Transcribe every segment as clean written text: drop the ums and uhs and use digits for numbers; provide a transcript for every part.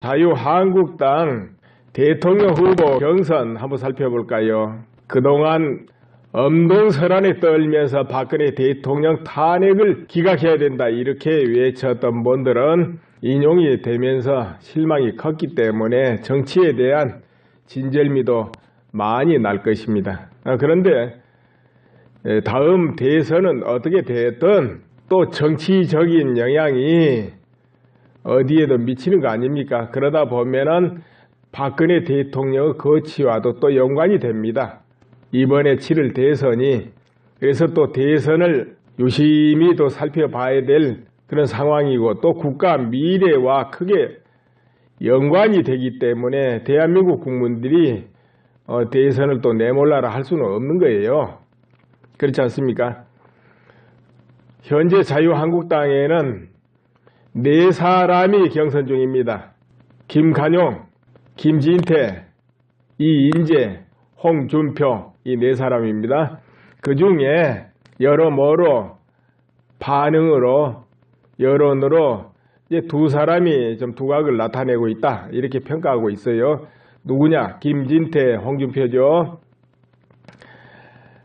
자유한국당 대통령 후보 경선 한번 살펴볼까요? 그동안 엄동설안에 떨면서 박근혜 대통령 탄핵을 기각해야 된다 이렇게 외쳤던 분들은 인용이 되면서 실망이 컸기 때문에 정치에 대한 진절미도 많이 날 것입니다. 그런데 다음 대선은 어떻게 됐든 또 정치적인 영향이 어디에도 미치는 거 아닙니까? 그러다 보면은 박근혜 대통령의 거취와도 또 연관이 됩니다. 이번에 치를 대선이. 그래서 또 대선을 유심히 또 살펴봐야 될 그런 상황이고 또 국가 미래와 크게 연관이 되기 때문에 대한민국 국민들이 대선을 또 내몰라라 할 수는 없는 거예요. 그렇지 않습니까? 현재 자유한국당에는 4사람이 경선 중입니다. 김관용, 김진태, 이인재, 홍준표 이 4사람입니다. 그 중에 여러모로 반응으로 여론으로 이제 2사람이 좀 두각을 나타내고 있다 이렇게 평가하고 있어요. 누구냐? 김진태, 홍준표죠.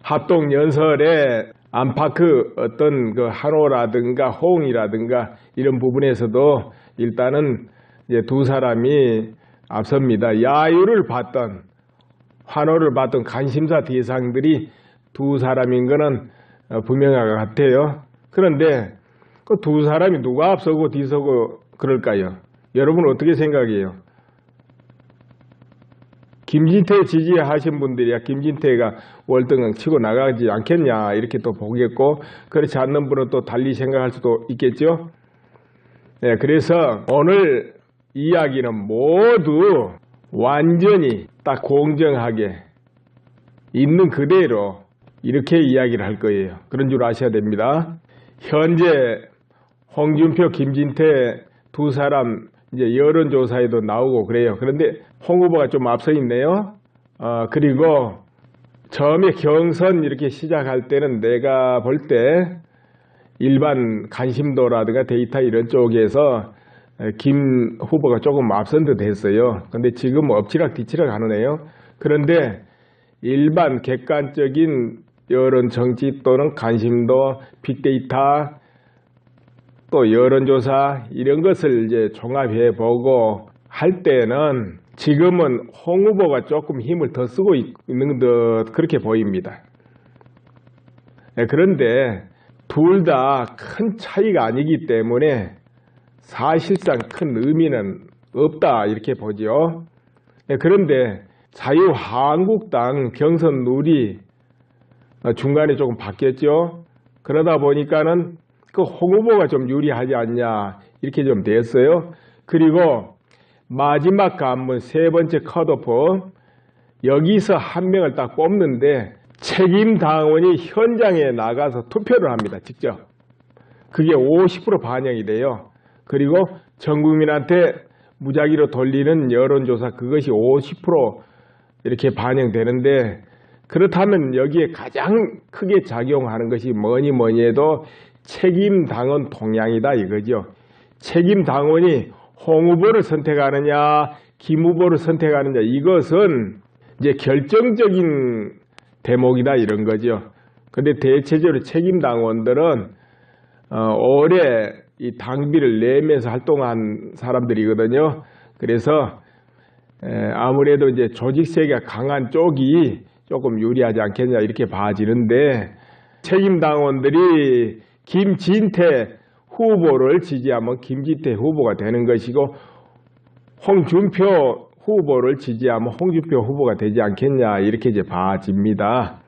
합동연설에 안팎의 어떤 그 한호라든가 호응이라든가 이런 부분에서도 일단은 이제 2사람이 앞섭니다. 야유를 받던 환호를 받던 관심사 대상들이 2사람인 거는 분명한 것 같아요. 그런데 그 2사람이 누가 앞서고 뒤서고 그럴까요? 여러분 어떻게 생각해요? 김진태 지지하신 분들이야 김진태가 월등히 치고 나가지 않겠냐 이렇게 또 보겠고, 그렇지 않는 분은 또 달리 생각할 수도 있겠죠. 네, 그래서 오늘 이야기는 모두 완전히 딱 공정하게 있는 그대로 이렇게 이야기를 할 거예요. 그런 줄 아셔야 됩니다. 현재 홍준표, 김진태 2사람 이제 여론조사에도 나오고 그래요. 그런데 홍 후보가 좀 앞서 있네요. 그리고 처음에 경선 이렇게 시작할 때는 내가 볼 때 일반 관심도라든가 데이터 이런 쪽에서 김 후보가 조금 앞선 듯 했어요. 근데 지금 엎치락뒤치락 하네요. 그런데 일반 객관적인 여론 정치 또는 관심도, 빅데이터 또 여론조사 이런 것을 이제 종합해 보고 할 때는 지금은 홍 후보가 조금 힘을 더 쓰고 있는 듯 그렇게 보입니다. 그런데 둘 다 큰 차이가 아니기 때문에 사실상 큰 의미는 없다 이렇게 보죠. 그런데 자유한국당 경선 룰이 중간에 조금 바뀌었죠. 그러다 보니까는 그 홍 후보가 좀 유리하지 않냐 이렇게 좀 됐어요. 그리고 마지막 관문 3번째 컷오프, 여기서 한 명을 딱 뽑는데 책임 당원이 현장에 나가서 투표를 합니다. 직접. 그게 50% 반영이 돼요. 그리고 전 국민한테 무작위로 돌리는 여론조사 그것이 50% 이렇게 반영되는데, 그렇다면 여기에 가장 크게 작용하는 것이 뭐니 해도 책임 당원 동향이다 이거죠. 책임 당원이 홍 후보를 선택하느냐 김 후보를 선택하느냐 이것은 이제 결정적인 대목이다 이런 거죠. 근데 대체적으로 책임 당원들은 오래 이 당비를 내면서 활동한 사람들이거든요. 그래서 아무래도 이제 조직세가 강한 쪽이 조금 유리하지 않겠냐 이렇게 봐지는데, 책임 당원들이 김진태 후보를 지지하면 김진태 후보가 되는 것이고, 홍준표 후보를 지지하면 홍준표 후보가 되지 않겠냐 이렇게 이제 봐집니다.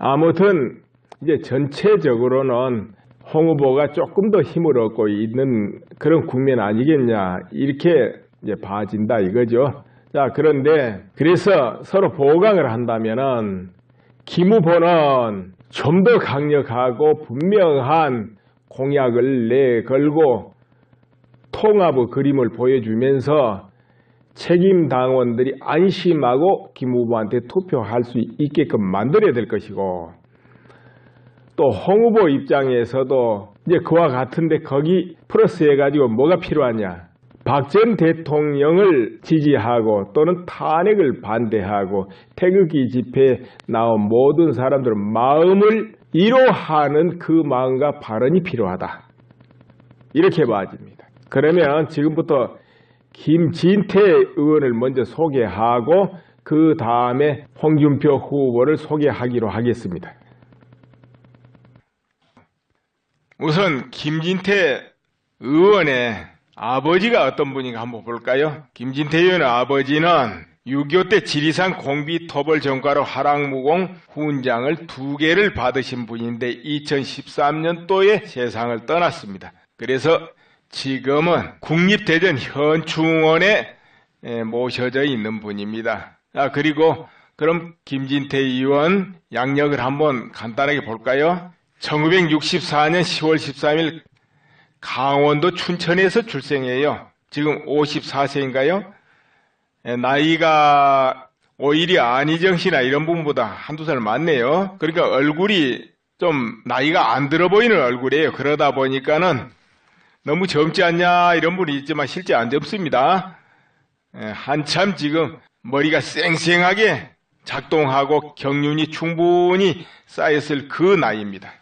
아무튼 이제 전체적으로는 홍 후보가 조금 더 힘을 얻고 있는 그런 국면 아니겠냐 이렇게 이제 봐진다 이거죠. 자, 그런데 그래서 서로 보강을 한다면은 김 후보는 좀 더 강력하고 분명한 공약을 내걸고 통합의 그림을 보여주면서 책임 당원들이 안심하고 김 후보한테 투표할 수 있게끔 만들어야 될 것이고, 또 홍 후보 입장에서도 이제 그와 같은데 거기 플러스 해가지고 뭐가 필요하냐? 박 전 대통령을 지지하고 또는 탄핵을 반대하고 태극기 집회에 나온 모든 사람들의 마음을 위로하는 그 마음과 발언이 필요하다. 이렇게 봐집니다. 그러면 지금부터 김진태 의원을 먼저 소개하고 그 다음에 홍준표 후보를 소개하기로 하겠습니다. 우선 김진태 의원의 아버지가 어떤 분인가 한번 볼까요? 김진태 의원의 아버지는 6.25 때 지리산 공비토벌 전과로 하락무공 훈장을 2개를 받으신 분인데 2013년도에 세상을 떠났습니다. 그래서 지금은 국립대전 현충원에 모셔져 있는 분입니다. 그리고 그럼 김진태 의원 양력을 한번 간단하게 볼까요? 1964년 10월 13일 강원도 춘천에서 출생해요. 지금 54세인가요? 나이가 오히려 안희정 씨나 이런 분보다 한두 살 많네요. 그러니까 얼굴이 좀 나이가 안 들어 보이는 얼굴이에요. 그러다 보니까는 너무 젊지 않냐 이런 분이 있지만 실제 안 젊습니다. 한참 지금 머리가 쌩쌩하게 작동하고 경륜이 충분히 쌓였을 그 나이입니다.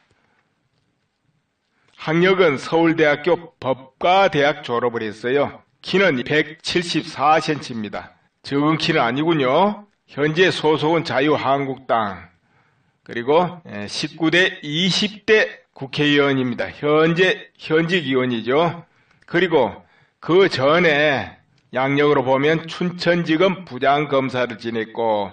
학력은 서울대학교 법과대학 졸업을 했어요. 키는 174cm입니다. 적은 키는 아니군요. 현재 소속은 자유한국당, 그리고 19대 20대 국회의원입니다. 현직 의원이죠. 그리고 그 전에 양력으로 보면 춘천지검 부장검사를 지냈고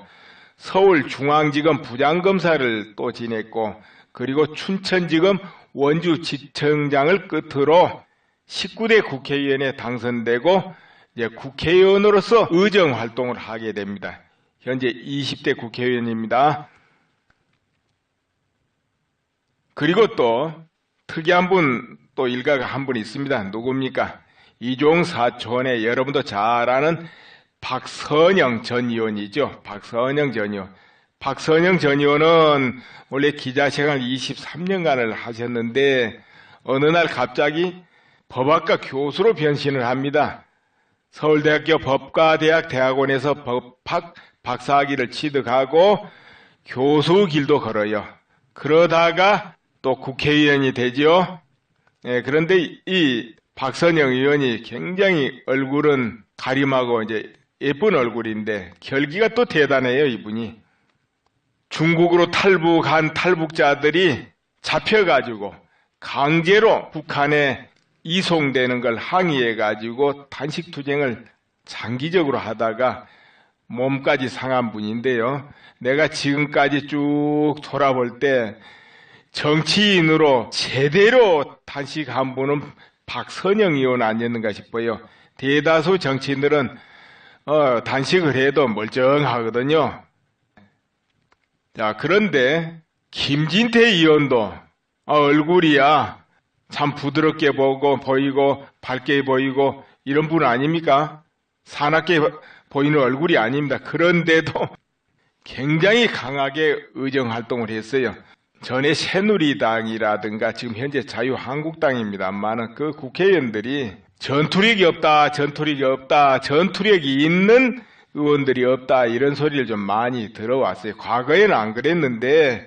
서울중앙지검 부장검사를 또 지냈고 그리고 춘천지검 원주지청장을 끝으로 19대 국회의원에 당선되고 이제 국회의원으로서 의정활동을 하게 됩니다. 현재 20대 국회의원입니다. 그리고 또 특이한 분, 또 일가가 한 분 있습니다. 누굽니까? 이종 사촌의 여러분도 잘 아는 박선영 전 의원이죠. 박선영 전 의원. 박선영 전 의원은 원래 기자생활 23년간을 하셨는데 어느 날 갑자기 법학과 교수로 변신을 합니다. 서울대학교 법과대학 대학원에서 법학 박사학위를 취득하고 교수 길도 걸어요. 그러다가 또 국회의원이 되죠. 그런데 이 박선영 의원이 굉장히 얼굴은 가림하고 이제 예쁜 얼굴인데 결기가 또 대단해요, 이분이. 중국으로 탈북한 탈북자들이 잡혀가지고 강제로 북한에 이송되는 걸 항의해가지고 단식투쟁을 장기적으로 하다가 몸까지 상한 분인데요. 내가 지금까지 쭉 돌아볼 때 정치인으로 제대로 단식한 분은 박선영 의원 아니었는가 싶어요. 대다수 정치인들은 단식을 해도 멀쩡하거든요. 자, 그런데 김진태 의원도 얼굴이야 참 부드럽게 보이고 밝게 보이고 이런 분 아닙니까? 사납게 보이는 얼굴이 아닙니다. 그런데도 굉장히 강하게 의정활동을 했어요. 전에 새누리당이라든가 지금 현재 자유한국당입니다만 그 국회의원들이 전투력이 없다, 전투력이 있는 의원들이 없다 이런 소리를 좀 많이 들어왔어요. 과거에는 안 그랬는데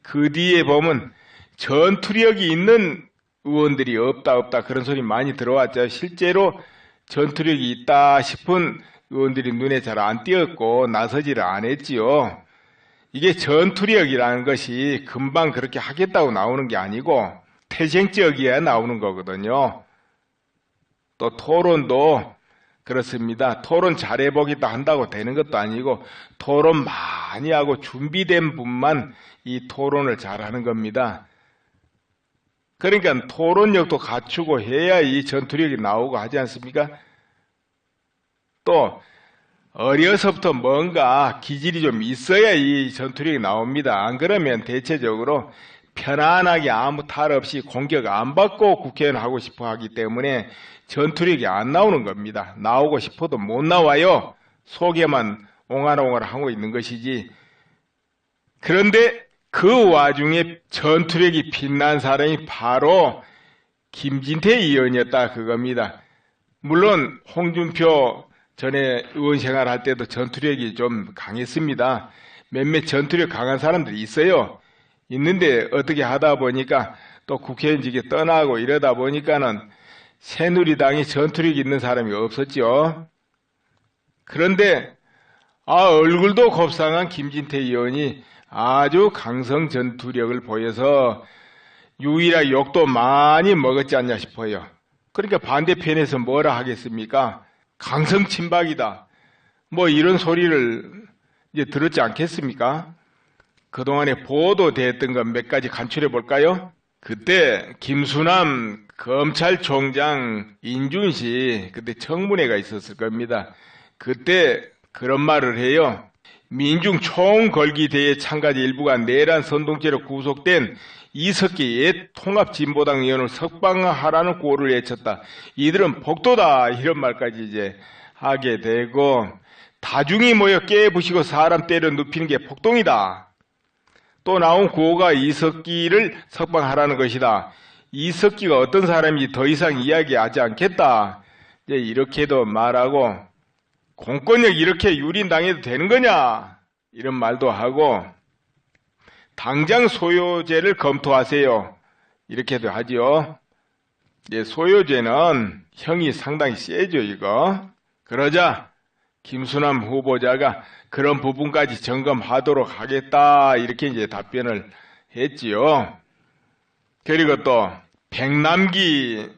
그 뒤에 보면 전투력이 있는 의원들이 없다 그런 소리 많이 들어왔죠. 실제로 전투력이 있다 싶은 의원들이 눈에 잘 안 띄었고 나서지를 안 했지요. 이게 전투력이라는 것이 금방 그렇게 하겠다고 나오는 게 아니고 태생적이어야 나오는 거거든요. 또 토론도 그렇습니다. 토론 잘해보겠다 한다고 되는 것도 아니고 토론 많이 하고 준비된 분만 이 토론을 잘하는 겁니다. 그러니까 토론력도 갖추고 해야 이 전투력이 나오고 하지 않습니까? 또 어려서부터 뭔가 기질이 좀 있어야 이 전투력이 나옵니다. 안 그러면 대체적으로 편안하게 아무 탈 없이 공격 안 받고 국회의원 하고 싶어 하기 때문에 전투력이 안 나오는 겁니다. 나오고 싶어도 못 나와요. 속에만 옹알옹알 하고 있는 것이지. 그런데 그 와중에 전투력이 빛난 사람이 바로 김진태 의원이었다 그겁니다. 물론 홍준표 전에 의원 생활할 때도 전투력이 좀 강했습니다. 몇몇 전투력 강한 사람들이 있어요. 있는데 어떻게 하다 보니까 또 국회의원직에 떠나고 이러다 보니까는 새누리당이 전투력 있는 사람이 없었죠. 그런데 얼굴도 곱상한 김진태 의원이 아주 강성 전투력을 보여서 유일하게 욕도 많이 먹었지 않냐 싶어요. 그러니까 반대편에서 뭐라 하겠습니까? 강성 친박이다. 뭐 이런 소리를 이제 들었지 않겠습니까? 그동안에 보도됐던 것 몇 가지 간추려 볼까요? 그때 김수남 검찰총장 인준씨 그때 청문회가 있었을 겁니다. 그때 그런 말을 해요. 민중 총걸기대회 참가자 일부가 내란 선동죄로 구속된 이석기 옛 통합진보당 의원을 석방하라는 구호를 외쳤다. 이들은 복도다. 이런 말까지 이제 하게 되고, 다중이 모여 깨부시고 사람 때려 눕히는 게 폭동이다. 또 나온 구호가 이석기를 석방하라는 것이다. 이석기가 어떤 사람인지 더 이상 이야기하지 않겠다. 이제 이렇게도 말하고, 공권력 이렇게 유린당해도 되는 거냐? 이런 말도 하고, 당장 소요죄를 검토하세요. 이렇게도 하지요. 소요죄는 형이 상당히 세죠, 이거. 그러자 김수남 후보자가 그런 부분까지 점검하도록 하겠다. 이렇게 이제 답변을 했지요. 그리고 또 백남기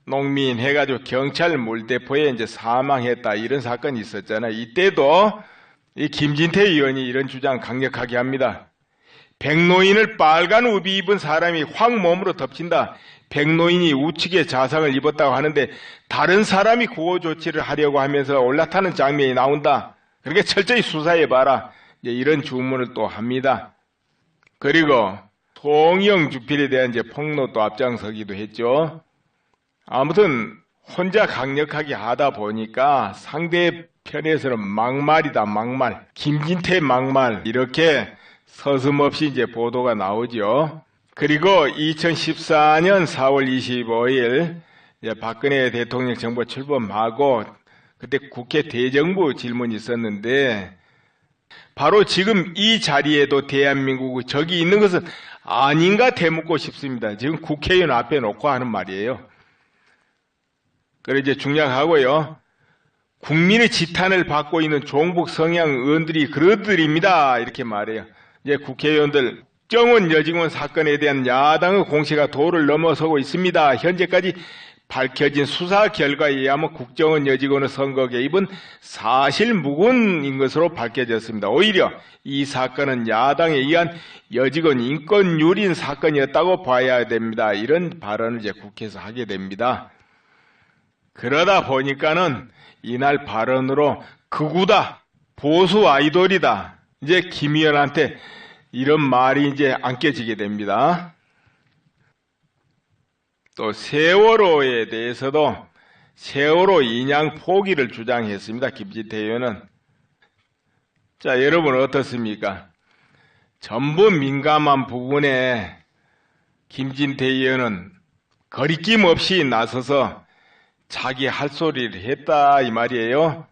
농민 해가지고 경찰 물대포에 이제 사망했다. 이런 사건이 있었잖아요. 이때도 이 김진태 의원이 이런 주장 강력하게 합니다. 백노인을 빨간 우비 입은 사람이 확 몸으로 덮친다. 백노인이 우측에 자상을 입었다고 하는데 다른 사람이 구호 조치를 하려고 하면서 올라타는 장면이 나온다. 그렇게 철저히 수사해봐라. 이제 이런 주문을 또 합니다. 그리고 통영 주필에 대한 이제 폭로도 앞장서기도 했죠. 아무튼 혼자 강력하게 하다 보니까 상대편에서는 막말이다, 막말. 김진태 막말. 이렇게 서슴없이 이제 보도가 나오죠. 그리고 2014년 4월 25일 박근혜 대통령 정부 출범하고 그때 국회 대정부 질문이 있었는데 바로 지금 이 자리에도 대한민국 적이 있는 것은 아닌가 되묻고 싶습니다. 지금 국회의원 앞에 놓고 하는 말이에요. 그래 이제 중략하고요. 국민의 지탄을 받고 있는 종북 성향 의원들이 그러들입니다. 이렇게 말해요. 이제 국회의원들 국정원 여직원 사건에 대한 야당의 공세가 도를 넘어서고 있습니다. 현재까지 밝혀진 수사 결과에 의하면 국정원 여직원의 선거 개입은 사실 무근인 것으로 밝혀졌습니다. 오히려 이 사건은 야당에 의한 여직원 인권 유린 사건이었다고 봐야 됩니다. 이런 발언을 이제 국회에서 하게 됩니다. 그러다 보니까는 이날 발언으로 극우다, 보수 아이돌이다. 이제 김 의원한테 이런 말이 이제 안 깨지게 됩니다. 또 세월호에 대해서도 세월호 인양 포기를 주장했습니다. 김진태 의원은. 자, 여러분 어떻습니까? 전부 민감한 부분에 김진태 의원은 거리낌 없이 나서서 자기 할 소리를 했다 이 말이에요.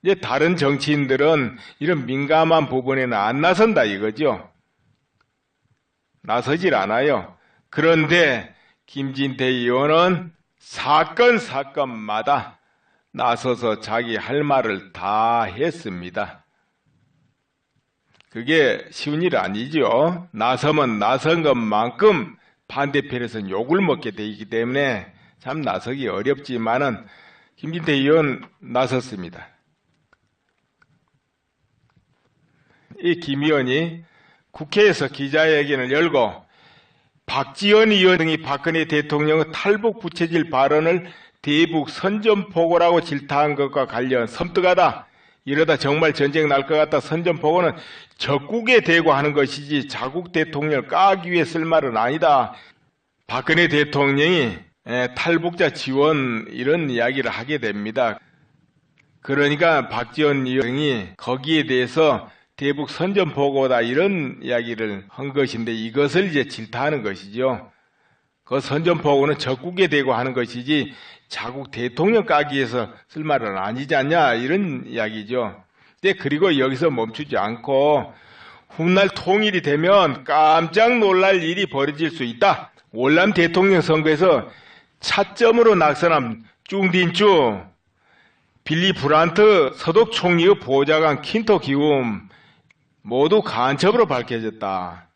이제 다른 정치인들은 이런 민감한 부분에는 안 나선다 이거죠. 나서질 않아요. 그런데 김진태 의원은 사건마다 나서서 자기 할 말을 다 했습니다. 그게 쉬운 일 아니죠. 나서면 나선 것만큼 반대편에서는 욕을 먹게 돼 있기 때문에 참 나서기 어렵지만은 김진태 의원 나섰습니다. 이 김 의원이 국회에서 기자회견을 열고 박지원 의원 등이 박근혜 대통령의 탈북 부채질 발언을 대북 선전포고라고 질타한 것과 관련 섬뜩하다. 이러다 정말 전쟁 날 것 같다. 선전포고는 적국에 대고하는 것이지 자국 대통령을 까기 위해 쓸 말은 아니다. 박근혜 대통령이 탈북자 지원 이런 이야기를 하게 됩니다. 그러니까 박지원 의원이 거기에 대해서 대북 선전포고다 이런 이야기를 한 것인데 이것을 이제 질타하는 것이죠. 그 선전포고는 적국에 대고 하는 것이지 자국 대통령 까기 위해서 쓸 말은 아니지 않냐 이런 이야기죠. 그리고 여기서 멈추지 않고 훗날 통일이 되면 깜짝 놀랄 일이 벌어질 수 있다. 월남 대통령 선거에서 차점으로 낙선한 쭝딘쭈, 빌리 브란트 서독 총리의 보좌관 킨토 기움 모두 간첩으로 밝혀졌다.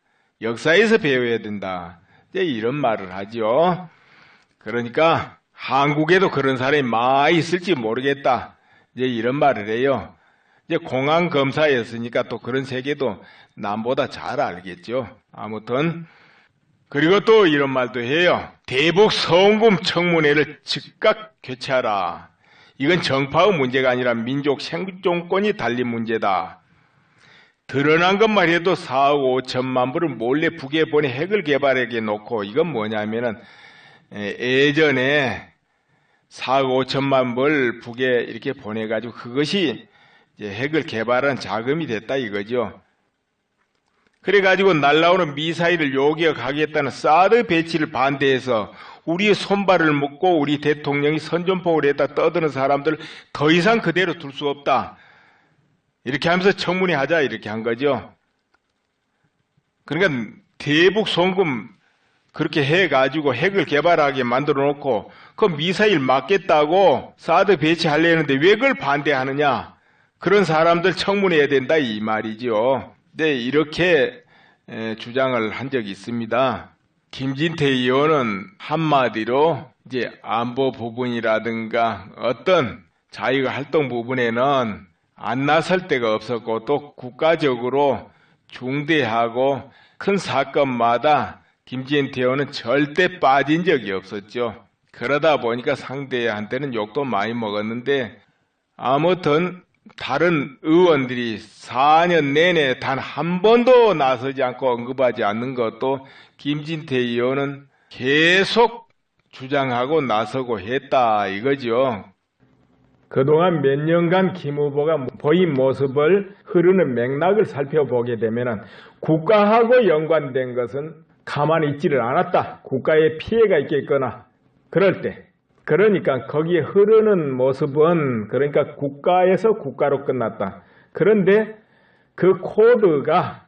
역사에서 배워야 된다. 이런 말을 하죠. 그러니까 한국에도 그런 사람이 많이 있을지 모르겠다. 이런 말을 해요. 공안 검사였으니까 또 그런 세계도 남보다 잘 알겠죠. 아무튼 그리고 또 이런 말도 해요. 대북 서원금 청문회를 즉각 개최하라. 이건 정파의 문제가 아니라 민족 생존권이 달린 문제다. 드러난 것만 해도 4억 5천만 불을 몰래 북에 보내 핵을 개발하게 놓고 이건 뭐냐면은 예전에 4억 5천만 불 북에 이렇게 보내가지고 그것이 이제 핵을 개발한 자금이 됐다 이거죠. 그래가지고 날라오는 미사일을 요격하겠다는 사드 배치를 반대해서 우리의 손발을 묶고 우리 대통령이 선전포고를 했다 떠드는 사람들 더 이상 그대로 둘 수 없다. 이렇게 하면서 청문회 하자 이렇게 한 거죠. 그러니까 대북 송금 그렇게 해가지고 핵을 개발하게 만들어 놓고 그 미사일 맞겠다고 사드 배치하려는데 왜 그걸 반대하느냐. 그런 사람들 청문해야 된다 이 말이죠. 네, 이렇게 주장을 한 적이 있습니다. 김진태 의원은 한마디로 이제 안보 부분이라든가 어떤 자유가 활동 부분에는 안 나설 데가 없었고 또 국가적으로 중대하고 큰 사건마다 김진태 의원은 절대 빠진 적이 없었죠. 그러다 보니까 상대한테는 욕도 많이 먹었는데 아무튼 다른 의원들이 4년 내내 단 한 번도 나서지 않고 언급하지 않는 것도 김진태 의원은 계속 주장하고 나서고 했다 이거죠. 그동안 몇 년간 김 후보가 보인 모습을 흐르는 맥락을 살펴보게 되면 국가하고 연관된 것은 가만히 있지를 않았다. 국가에 피해가 있겠거나 그럴 때 그러니까 거기에 흐르는 모습은 그러니까 국가에서 국가로 끝났다. 그런데 그 코드가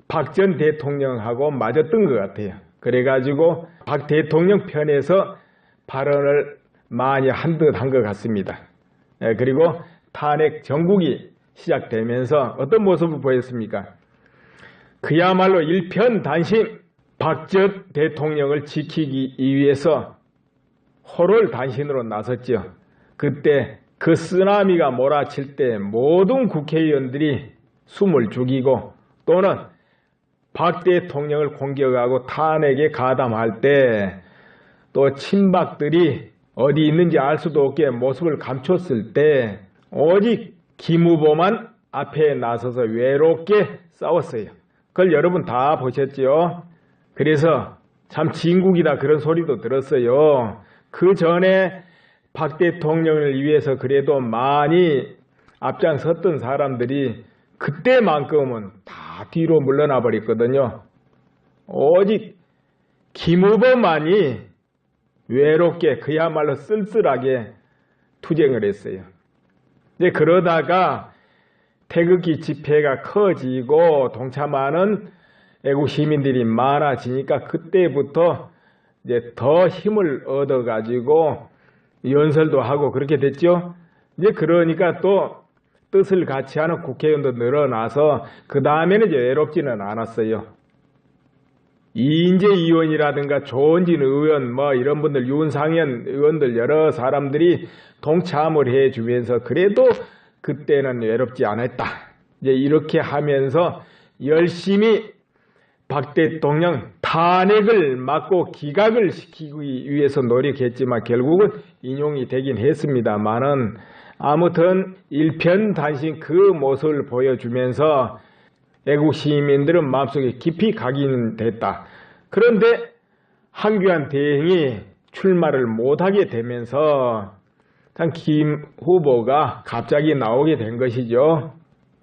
박 전 대통령하고 맞았던 것 같아요. 그래가지고 박 대통령 편에서 발언을 많이 한 듯 한 것 같습니다. 그리고 탄핵 정국이 시작되면서 어떤 모습을 보였습니까? 그야말로 일편단심 박 전 대통령을 지키기 위해서 호를 단신으로 나섰죠. 그때 그 쓰나미가 몰아칠 때 모든 국회의원들이 숨을 죽이고 또는 박 대통령을 공격하고 탄핵에 가담할 때 또 친박들이 어디 있는지 알 수도 없게 모습을 감췄을 때 오직 김 후보만 앞에 나서서 외롭게 싸웠어요. 그걸 여러분 다 보셨죠? 그래서 참 진국이다 그런 소리도 들었어요. 그 전에 박 대통령을 위해서 그래도 많이 앞장섰던 사람들이 그때만큼은 다 뒤로 물러나 버렸거든요. 오직 김 후보만이 외롭게 그야말로 쓸쓸하게 투쟁을 했어요. 이제 그러다가 태극기 집회가 커지고 동참하는 애국 시민들이 많아지니까 그때부터 이제 더 힘을 얻어가지고 연설도 하고 그렇게 됐죠. 이제 그러니까 또 뜻을 같이 하는 국회의원도 늘어나서 그 다음에는 이제 외롭지는 않았어요. 이인재 의원이라든가 조원진 의원 뭐 이런 분들 윤상현 의원들 여러 사람들이 동참을 해주면서 그래도 그때는 외롭지 않았다. 이제 이렇게 하면서 열심히 박 대통령 탄핵을 막고 기각을 시키기 위해서 노력했지만 결국은 인용이 되긴 했습니다만은 아무튼 일편단심 그 모습을 보여주면서 애국 시민들은 마음속에 깊이 각인은 됐다. 그런데 황교안 대행이 출마를 못하게 되면서 참 김 후보가 갑자기 나오게 된 것이죠.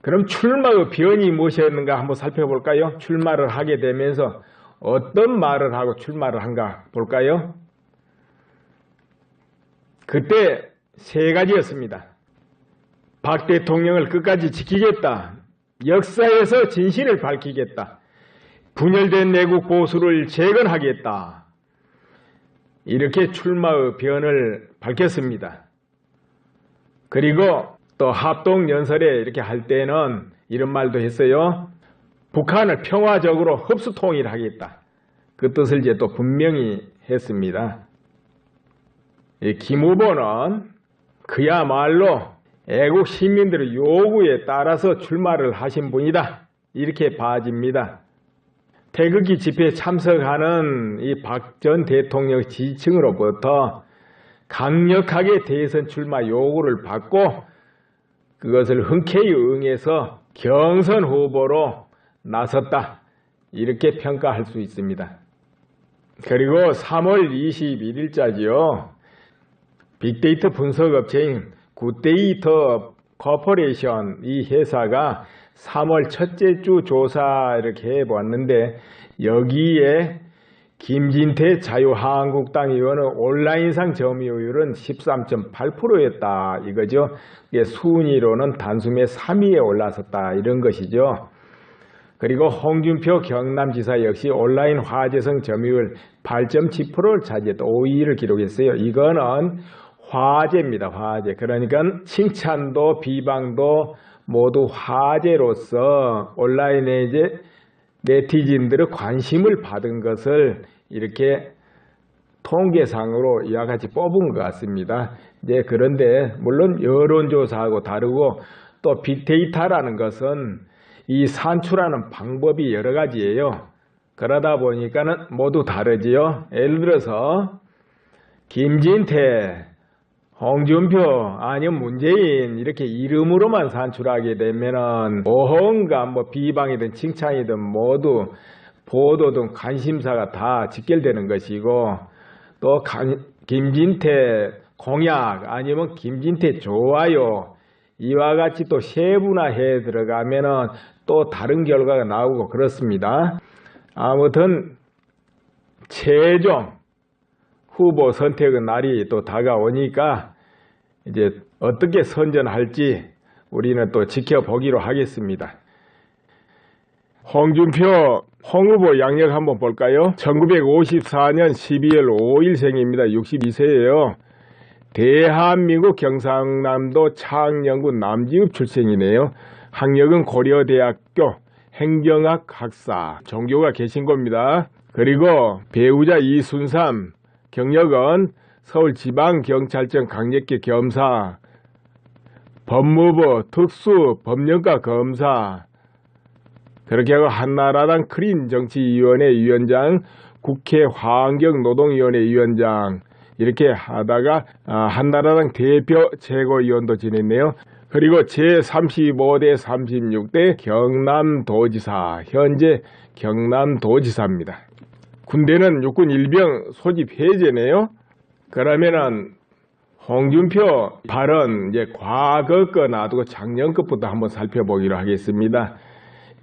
그럼 출마의 변이 무엇이었는가 한번 살펴볼까요? 출마를 하게 되면서 어떤 말을 하고 출마를 한가 볼까요? 그때 세 가지였습니다. 박 대통령을 끝까지 지키겠다. 역사에서 진실을 밝히겠다. 분열된 내국 보수를 재건하겠다. 이렇게 출마의 변을 밝혔습니다. 그리고 또 합동연설에 이렇게 할 때는 이런 말도 했어요. 북한을 평화적으로 흡수 통일하겠다. 그 뜻을 이제 또 분명히 했습니다. 김 후보는 그야말로 애국 시민들의 요구에 따라서 출마를 하신 분이다. 이렇게 봐집니다. 태극기 집회에 참석하는 이 박 전 대통령 지지층으로부터 강력하게 대선 출마 요구를 받고 그것을 흔쾌히 응해서 경선 후보로 나섰다. 이렇게 평가할 수 있습니다. 그리고 3월 21일자지요. 빅데이터 분석업체인 굿데이터 코퍼레이션 이 회사가 3월 첫째 주 조사 이렇게 해보았는데 여기에 김진태 자유한국당 의원의 온라인상 점유율은 13.8%였다 이거죠. 순위로는 단숨에 3위에 올라섰다 이런 것이죠. 그리고 홍준표 경남지사 역시 온라인 화제성 점유율 8.7%를 차지했다. 5위를 기록했어요. 이거는 화제입니다. 화제. 그러니까 칭찬도 비방도 모두 화제로서 온라인에 이제 네티즌들의 관심을 받은 것을 이렇게 통계상으로 이와 같이 뽑은 것 같습니다. 이제 그런데 물론 여론조사하고 다르고 또 빅데이터라는 것은 이 산출하는 방법이 여러 가지예요. 그러다 보니까는 모두 다르지요. 예를 들어서 김진태, 홍준표 아니면 문재인 이렇게 이름으로만 산출하게 되면은 뭔가 뭐 비방이든 칭찬이든 모두 보도든 관심사가 다 직결되는 것이고 또 김진태 공약 아니면 김진태 좋아요 이와 같이 또 세분화해 들어가면은 또 다른 결과가 나오고 그렇습니다. 아무튼 최종 후보 선택의 날이 또 다가오니까 이제 어떻게 선전할지 우리는 또 지켜보기로 하겠습니다. 홍준표 홍 후보 양력 한번 볼까요? 1954년 12월 5일생입니다. 62세예요. 대한민국 경상남도 창녕군 남지읍 출생이네요. 학력은 고려대학교 행정학 학사, 종교가 개신고입니다. 그리고 배우자 이순삼, 경력은 서울지방경찰청 강력계 검사, 법무부 특수법령과 검사, 그렇게 하고 한나라당 크린정치위원회 위원장, 국회 환경노동위원회 위원장 이렇게 하다가 한나라당 대표 최고위원도 지냈네요. 그리고 제35대 36대 경남도지사, 현재 경남도지사입니다. 군대는 육군 일병 소집 해제네요. 그러면은 홍준표 발언 이제 과거 거 놔두고 작년 것부터 한번 살펴보기로 하겠습니다.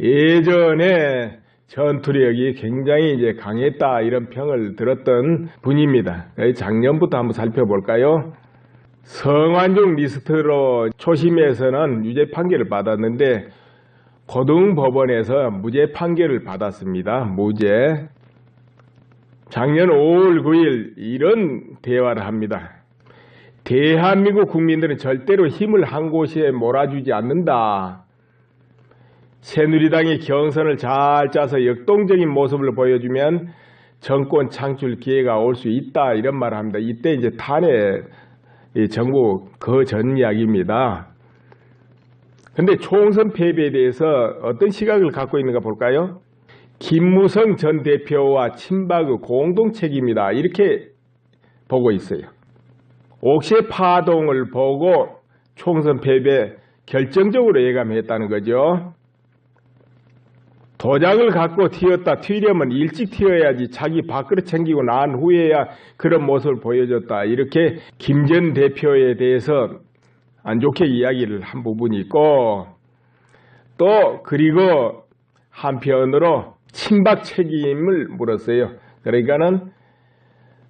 예전에 전투력이 굉장히 이제 강했다 이런 평을 들었던 분입니다. 작년부터 한번 살펴볼까요? 성완종 리스트로 초심에서는 유죄 판결을 받았는데 고등법원에서 무죄 판결을 받았습니다. 무죄. 작년 5월 9일 이런 대화를 합니다. 대한민국 국민들은 절대로 힘을 한 곳에 몰아주지 않는다. 새누리당이 경선을 잘 짜서 역동적인 모습을 보여주면 정권 창출 기회가 올 수 있다 이런 말을 합니다. 이때 이제 탄핵 정부 그 전 이야기입니다. 근데 총선 패배에 대해서 어떤 시각을 갖고 있는가 볼까요? 김무성 전 대표와 친박의 공동 책임이다 이렇게 보고 있어요. 옥새 파동을 보고 총선 패배 결정적으로 예감했다는 거죠. 도장을 갖고 튀려면 일찍 튀어야지 자기 밥그릇 챙기고 난 후에야 그런 모습을 보여줬다. 이렇게 김 전 대표에 대해서 안 좋게 이야기를 한 부분이 있고 또 그리고 한편으로 친박 책임을 물었어요. 그러니까는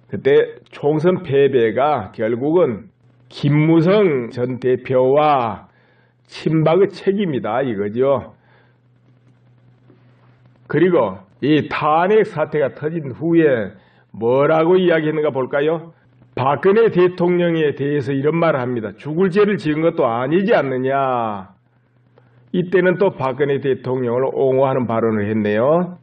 그때 총선 패배가 결국은 김무성 전 대표와 친박의 책임이다 이거죠. 그리고 이 탄핵 사태가 터진 후에 뭐라고 이야기했는가 볼까요? 박근혜 대통령에 대해서 이런 말을 합니다. 죽을 죄를 지은 것도 아니지 않느냐. 이때는 또 박근혜 대통령을 옹호하는 발언을 했네요.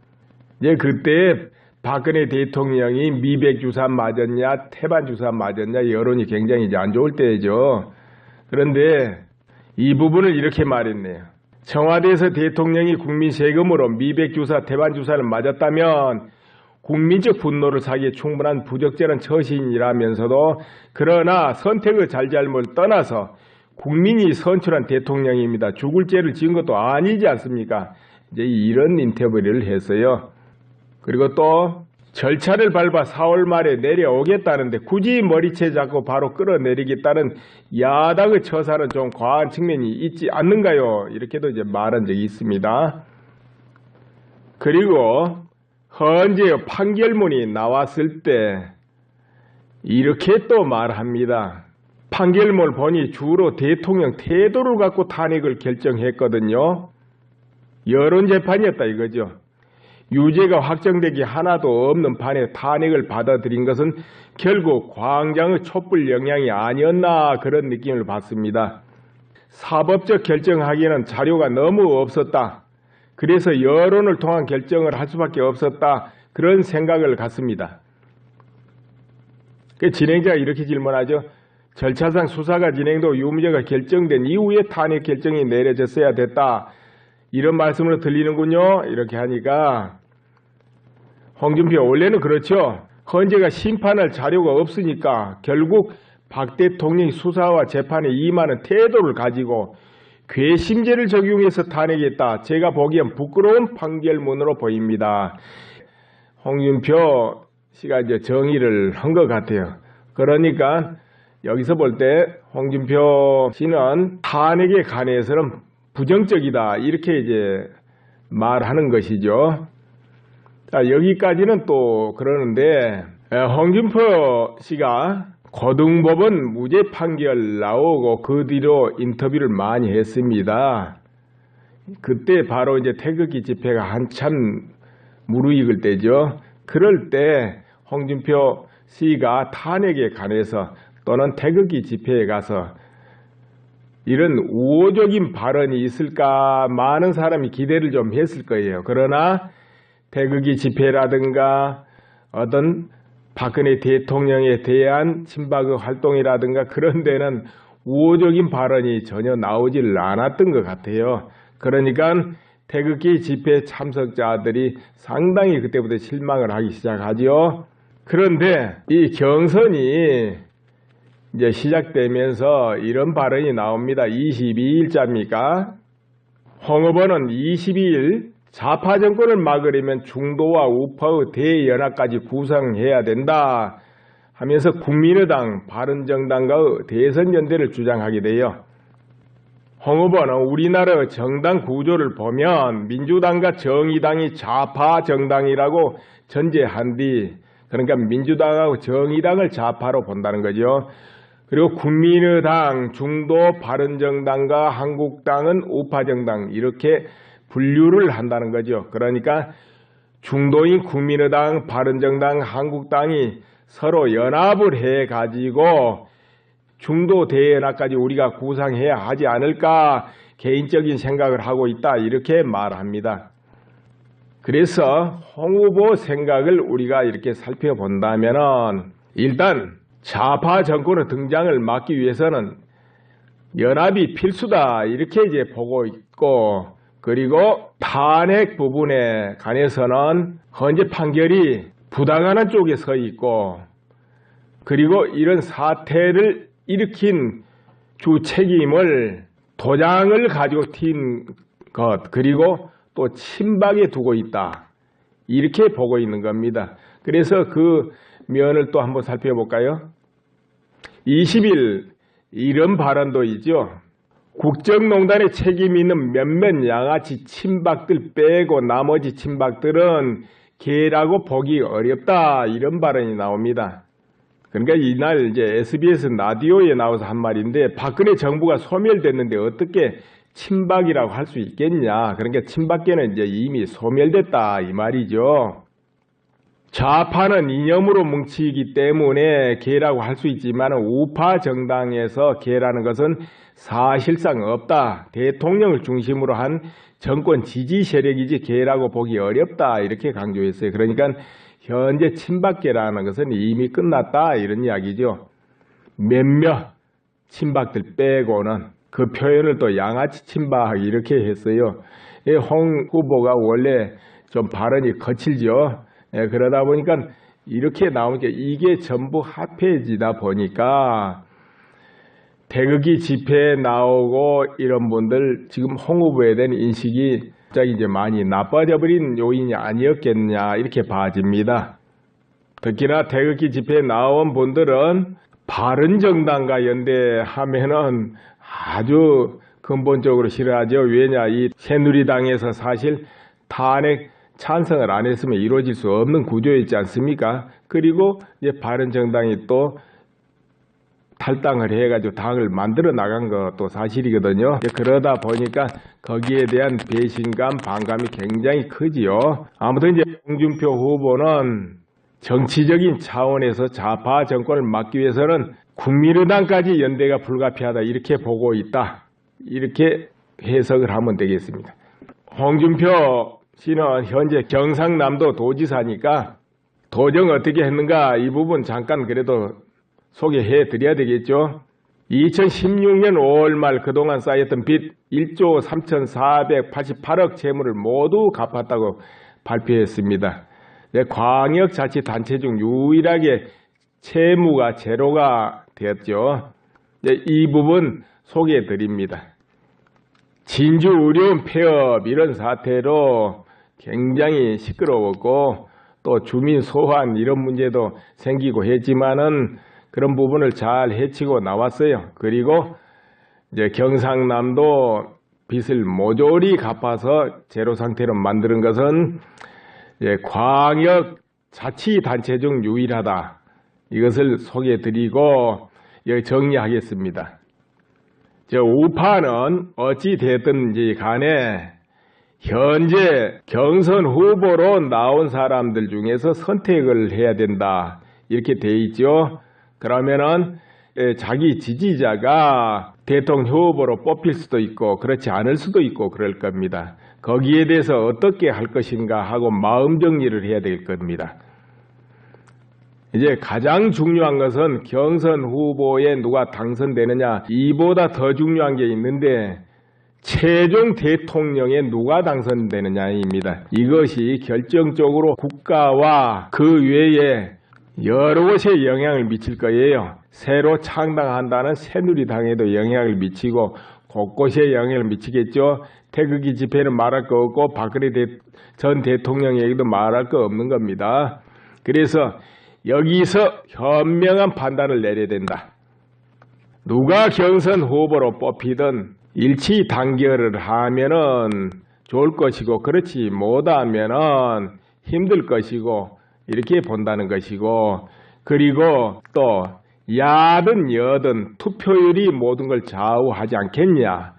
이제 그때 박근혜 대통령이 미백 주사 맞았냐 태반 주사 맞았냐 여론이 굉장히 이제 안 좋을 때죠. 그런데 이 부분을 이렇게 말했네요. 청와대에서 대통령이 국민 세금으로 미백 주사 태반 주사를 맞았다면 국민적 분노를 사기에 충분한 부적절한 처신이라면서도 그러나 선택의 잘잘못을 떠나서 국민이 선출한 대통령입니다. 죽을 죄를 지은 것도 아니지 않습니까? 이제 이런 인터뷰를 했어요. 그리고 또 절차를 밟아 4월 말에 내려오겠다는데 굳이 머리채 잡고 바로 끌어내리겠다는 야당의 처사는 좀 과한 측면이 있지 않는가요? 이렇게도 이제 말한 적이 있습니다. 그리고 헌재 판결문이 나왔을 때 이렇게 또 말합니다. 판결문을 보니 주로 대통령 태도를 갖고 탄핵을 결정했거든요. 여론재판이었다 이거죠. 유죄가 확정되기 하나도 없는 판에 탄핵을 받아들인 것은 결국 광장의 촛불 영향이 아니었나 그런 느낌을 받습니다. 사법적 결정하기에는 자료가 너무 없었다. 그래서 여론을 통한 결정을 할 수밖에 없었다. 그런 생각을 갖습니다. 진행자가 이렇게 질문하죠. 절차상 수사가 진행되고 유무죄가 결정된 이후에 탄핵 결정이 내려졌어야 됐다. 이런 말씀으로 들리는군요. 이렇게 하니까 홍준표 원래는 그렇죠. 헌재가 심판할 자료가 없으니까 결국 박 대통령이 수사와 재판에 임하는 태도를 가지고 괘씸죄를 적용해서 탄핵했다. 제가 보기엔 부끄러운 판결문으로 보입니다. 홍준표 씨가 이제 정의를 한 것 같아요. 그러니까 여기서 볼 때 홍준표 씨는 탄핵에 관해서는 부정적이다. 이렇게 이제 말하는 것이죠. 자, 여기까지는 또 그러는데 홍준표 씨가 고등법원 무죄 판결 나오고 그 뒤로 인터뷰를 많이 했습니다. 그때 바로 이제 태극기 집회가 한참 무르익을 때죠. 그럴 때 홍준표 씨가 탄핵에 관해서 또는 태극기 집회에 가서 이런 우호적인 발언이 있을까 많은 사람이 기대를 좀 했을 거예요. 그러나 태극기 집회라든가 어떤 박근혜 대통령에 대한 친박의 활동이라든가 그런 데는 우호적인 발언이 전혀 나오질 않았던 것 같아요. 그러니까 태극기 집회 참석자들이 상당히 그때부터 실망을 하기 시작하죠. 그런데 이 경선이 이제 시작되면서 이런 발언이 나옵니다. 22일자입니까? 홍 후보는 22일 좌파 정권을 막으려면 중도와 우파의 대연합까지 구성해야 된다 하면서 국민의당, 바른정당과의 대선연대를 주장하게 돼요. 홍 후보는 우리나라의 정당 구조를 보면 민주당과 정의당이 좌파 정당이라고 전제한 뒤 그러니까 민주당하고 정의당을 좌파로 본다는 거죠. 그리고 국민의당, 중도, 바른정당과 한국당은 우파정당 이렇게 분류를 한다는 거죠. 그러니까 중도인 국민의당, 바른정당, 한국당이 서로 연합을 해가지고 중도 대연합까지 우리가 구상해야 하지 않을까 개인적인 생각을 하고 있다 이렇게 말합니다. 그래서 홍 후보 생각을 우리가 이렇게 살펴본다면 일단 좌파 정권의 등장을 막기 위해서는 연합이 필수다 이렇게 이제 보고 있고 그리고 탄핵 부분에 관해서는 헌재 판결이 부당하는 쪽에 서 있고 그리고 이런 사태를 일으킨 주 책임을 도장을 가지고 튄 것 그리고 또 친박에 두고 있다 이렇게 보고 있는 겁니다. 그래서 그 면을 또 한번 살펴볼까요? 20일 이런 발언도 있죠. 국정농단에 책임 있는 몇몇 양아치 친박들 빼고 나머지 친박들은 개라고 보기 어렵다, 이런 발언이 나옵니다. 그러니까 이날 이제 SBS 라디오에 나와서 한 말인데, 박근혜 정부가 소멸됐는데 어떻게 친박이라고 할 수 있겠냐. 그러니까 친박계는 이제 이미 소멸됐다, 이 말이죠. 좌파는 이념으로 뭉치기 때문에 개라고 할 수 있지만 우파 정당에서 개라는 것은 사실상 없다. 대통령을 중심으로 한 정권 지지 세력이지 개라고 보기 어렵다, 이렇게 강조했어요. 그러니까 현재 친박계라는 것은 이미 끝났다, 이런 이야기죠. 몇몇 친박들 빼고는, 그 표현을 또 양아치 친박 이렇게 했어요. 홍 후보가 원래 좀 발언이 거칠죠. 그러다 보니까 이렇게 나오니까 이게 전부 합해지다 보니까 태극기 집회에 나오고 이런 분들 지금 홍 후보에 대한 인식이 갑자기 이제 많이 나빠져 버린 요인이 아니었겠냐, 이렇게 봐집니다. 특히나 태극기 집회에 나온 분들은 바른정당과 연대하면은 아주 근본적으로 싫어하죠. 왜냐, 이 새누리당에서 사실 탄핵 찬성을 안 했으면 이루어질 수 없는 구조였지 않습니까? 그리고 이제 바른정당이 또 탈당을 해가지고 당을 만들어 나간 것도 사실이거든요. 그러다 보니까 거기에 대한 배신감, 반감이 굉장히 크지요. 아무튼 이제 홍준표 후보는 정치적인 차원에서 좌파 정권을 막기 위해서는 국민의당까지 연대가 불가피하다, 이렇게 보고 있다, 이렇게 해석을 하면 되겠습니다. 홍준표 씨는 현재 경상남도 도지사니까 도정 어떻게 했는가, 이 부분 잠깐 그래도 소개해 드려야 되겠죠. 2016년 5월 말 그동안 쌓였던 빚 1조 3,488억 채무를 모두 갚았다고 발표했습니다. 광역자치단체 중 유일하게 채무가 제로가 되었죠. 이 부분 소개해 드립니다. 진주 의료원 폐업 이런 사태로 굉장히 시끄러웠고 또 주민 소환 이런 문제도 생기고 했지만은 그런 부분을 잘 해치고 나왔어요. 그리고 이제 경상남도 빚을 모조리 갚아서 제로 상태로 만드는 것은 이제 광역 자치단체 중 유일하다. 이것을 소개해 드리고 정리하겠습니다. 우파는 어찌 됐든지 간에 현재 경선 후보로 나온 사람들 중에서 선택을 해야 된다, 이렇게 돼 있죠. 그러면은 자기 지지자가 대통령 후보로 뽑힐 수도 있고 그렇지 않을 수도 있고 그럴 겁니다. 거기에 대해서 어떻게 할 것인가 하고 마음 정리를 해야 될 겁니다. 이제 가장 중요한 것은 경선 후보에 누가 당선되느냐, 이보다 더 중요한 게 있는데 최종 대통령에 누가 당선되느냐입니다. 이것이 결정적으로 국가와 그 외에 여러 곳에 영향을 미칠 거예요. 새로 창당한다는 새누리당에도 영향을 미치고 곳곳에 영향을 미치겠죠. 태극기 집회는 말할 거 없고 박근혜 전 대통령에게도 말할 거 없는 겁니다. 그래서 여기서 현명한 판단을 내려야 된다. 누가 경선 후보로 뽑히든 일치 단결을 하면은 좋을 것이고 그렇지 못하면은 힘들 것이고 이렇게 본다는 것이고, 그리고 또 야든 여든 투표율이 모든 걸 좌우하지 않겠냐.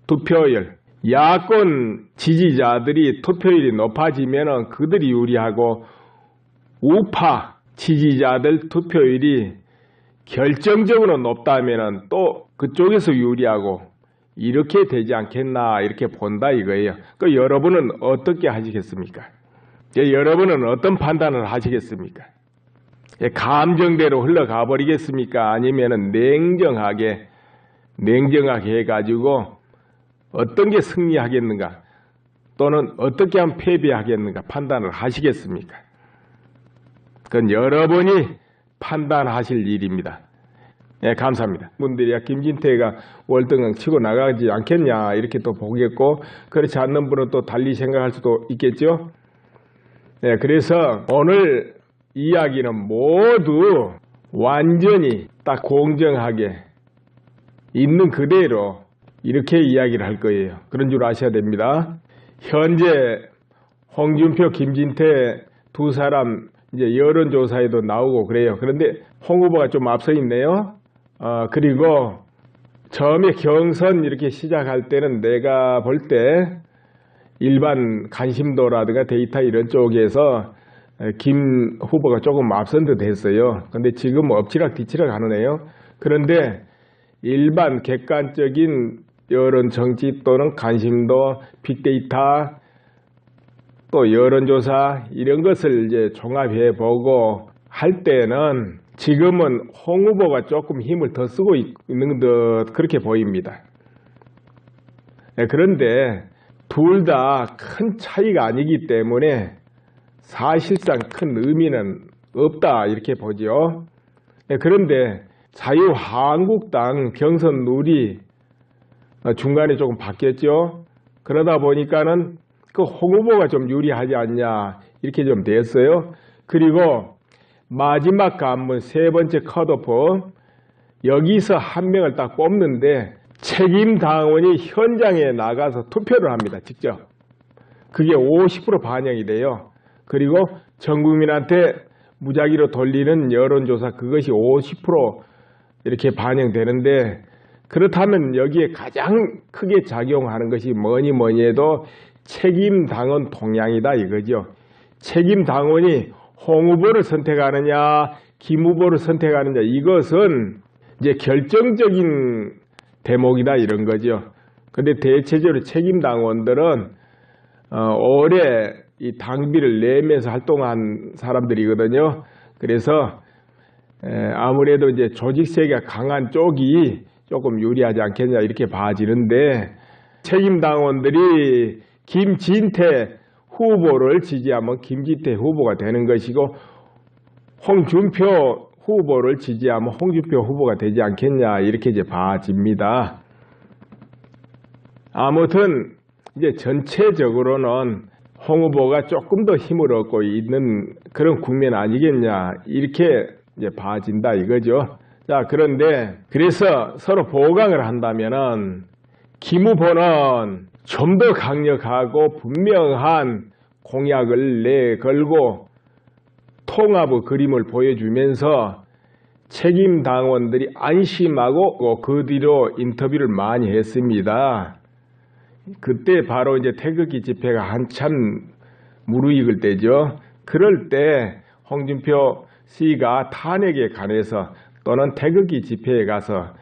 투표율, 야권 지지자들이 투표율이 높아지면은 그들이 유리하고 우파 지지자들 투표율이 결정적으로 높다면은 또 그쪽에서 유리하고 이렇게 되지 않겠나, 이렇게 본다 이거예요. 그 여러분은 어떻게 하시겠습니까? 여러분은 어떤 판단을 하시겠습니까? 감정대로 흘러가 버리겠습니까? 아니면은 냉정하게 해가지고 어떤 게 승리하겠는가, 또는 어떻게 하면 패배하겠는가 판단을 하시겠습니까? 그건 여러분이 판단하실 일입니다. 감사합니다. 분들이 김진태가 월등히 치고 나가지 않겠냐 이렇게 또 보겠고, 그렇지 않는 분은 또 달리 생각할 수도 있겠죠. 그래서 오늘 이야기는 모두 완전히 딱 공정하게 있는 그대로 이렇게 이야기를 할 거예요. 그런 줄 아셔야 됩니다. 현재 홍준표, 김진태 두 사람 이제 여론조사에도 나오고 그래요. 그런데 홍 후보가 좀 앞서 있네요. 그리고 처음에 경선 이렇게 시작할 때는 내가 볼 때 일반 관심도라든가 데이터 이런 쪽에서 김 후보가 조금 앞선 듯 했어요. 근데 지금 엎치락 뒤치락 하네요. 그런데 일반 객관적인 여론 정치 또는 관심도, 빅데이터, 또 여론조사 이런 것을 이제 종합해 보고 할 때는 지금은 홍 후보가 조금 힘을 더 쓰고 있는 듯 그렇게 보입니다. 그런데 둘 다 큰 차이가 아니기 때문에 사실상 큰 의미는 없다 이렇게 보죠. 그런데 자유한국당 경선 룰이 중간에 조금 바뀌었죠. 그러다 보니까는 그 홍 후보가 좀 유리하지 않냐 이렇게 좀 됐어요. 그리고 마지막 관문 세 번째 컷오프, 여기서 한 명을 딱 뽑는데 책임 당원이 현장에 나가서 투표를 합니다. 직접. 그게 50% 반영이 돼요. 그리고 전 국민한테 무작위로 돌리는 여론조사 그것이 50% 이렇게 반영되는데, 그렇다면 여기에 가장 크게 작용하는 것이 뭐니 해도 책임 당원 동향이다 이거죠. 책임 당원이 홍 후보를 선택하느냐 김 후보를 선택하느냐, 이것은 이제 결정적인 대목이다 이런 거죠. 근데 대체적으로 책임 당원들은 오래 이 당비를 내면서 활동한 사람들이거든요. 그래서 아무래도 이제 조직세가 강한 쪽이 조금 유리하지 않겠냐 이렇게 봐지는데, 책임 당원들이 김진태 후보를 지지하면 김진태 후보가 되는 것이고, 홍준표 후보를 지지하면 홍준표 후보가 되지 않겠냐 이렇게 이제 봐집니다. 아무튼 이제 전체적으로는 홍 후보가 조금 더 힘을 얻고 있는 그런 국면 아니겠냐 이렇게 이제 봐진다 이거죠. 자, 그런데 그래서 서로 보강을 한다면은 김 후보는 좀 더 강력하고 분명한 공약을 내걸고 통합의 그림을 보여주면서 책임 당원들이 안심하고 그 뒤로 인터뷰를 많이 했습니다. 그때 바로 이제 태극기 집회가 한참 무르익을 때죠. 그럴 때 홍준표 씨가 탄핵에 관해서 또는 태극기 집회에 가서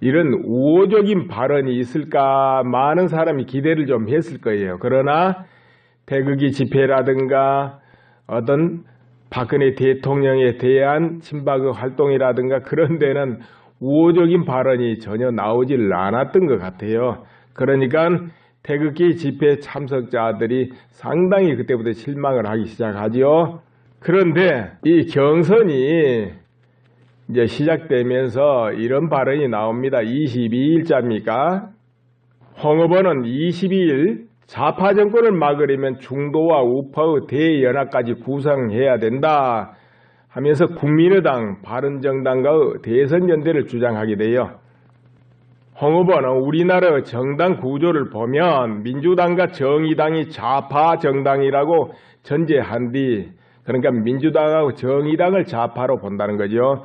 이런 우호적인 발언이 있을까 많은 사람이 기대를 좀 했을 거예요. 그러나 태극기 집회라든가 어떤 박근혜 대통령에 대한 친박의 활동이라든가 그런 데는 우호적인 발언이 전혀 나오질 않았던 것 같아요. 그러니까 태극기 집회 참석자들이 상당히 그때부터 실망을 하기 시작하죠. 그런데 이 경선이 이제 시작되면서 이런 발언이 나옵니다. 22일자입니까? 홍 후보는 22일 좌파 정권을 막으려면 중도와 우파의 대연합까지 구성해야 된다 하면서 국민의당, 바른정당과의 대선연대를 주장하게 돼요. 홍 후보는 우리나라의 정당 구조를 보면 민주당과 정의당이 좌파 정당이라고 전제한 뒤, 그러니까 민주당하고 정의당을 좌파로 본다는 거죠.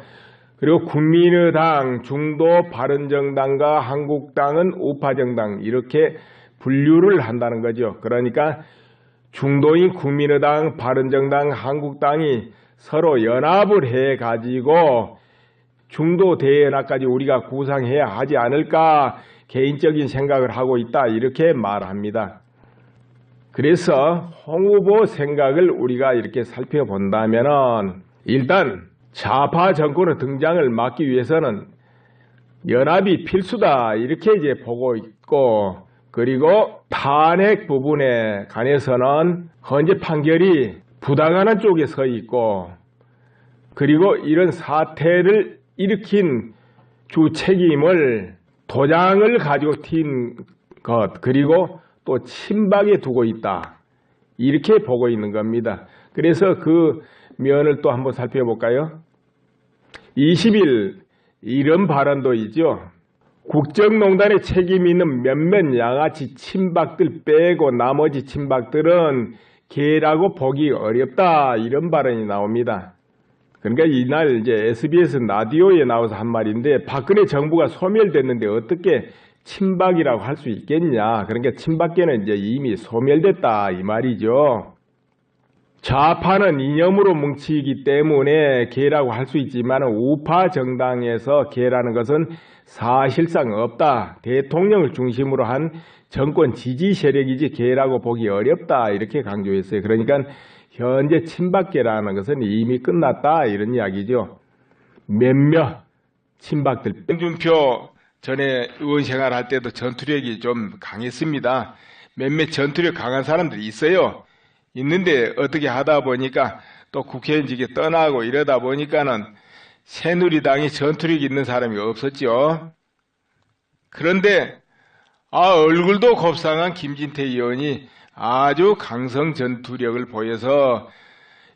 그리고 국민의당, 중도, 바른정당과 한국당은 우파정당 이렇게 분류를 한다는 거죠. 그러니까 중도인 국민의당, 바른정당, 한국당이 서로 연합을 해가지고 중도 대연합까지 우리가 구상해야 하지 않을까 개인적인 생각을 하고 있다 이렇게 말합니다. 그래서 홍 후보 생각을 우리가 이렇게 살펴본다면 일단 좌파 정권의 등장을 막기 위해서는 연합이 필수다 이렇게 이제 보고 있고, 그리고 탄핵 부분에 관해서는 헌재 판결이 부당하는 쪽에 서 있고, 그리고 이런 사태를 일으킨 주 책임을 도장을 가지고 튄 것, 그리고 또 친박에 두고 있다 이렇게 보고 있는 겁니다. 그래서 그 면을 또 한번 살펴볼까요? 20일 이런 발언도 있죠. 국정농단에 책임 있는 몇몇 양아치 친박들 빼고 나머지 친박들은 개라고 보기 어렵다, 이런 발언이 나옵니다. 그러니까 이날 이제 SBS 라디오에 나와서 한 말인데, 박근혜 정부가 소멸됐는데 어떻게 친박이라고 할 수 있겠냐. 그러니까 친박계는 이제 이미 소멸됐다, 이 말이죠. 좌파는 이념으로 뭉치기 때문에 개라고 할 수 있지만 우파 정당에서 개라는 것은 사실상 없다. 대통령을 중심으로 한 정권 지지 세력이지 개라고 보기 어렵다, 이렇게 강조했어요. 그러니까 현재 친박계라는 것은 이미 끝났다, 이런 이야기죠. 몇몇 친박들, 홍준표 전에 의원 생활할 때도 전투력이 좀 강했습니다. 몇몇 전투력 강한 사람들이 있어요. 있는데 어떻게 하다 보니까 또 국회의원직에 떠나고 이러다 보니까는 새누리당이 전투력 있는 사람이 없었죠. 그런데 얼굴도 곱상한 김진태 의원이 아주 강성 전투력을 보여서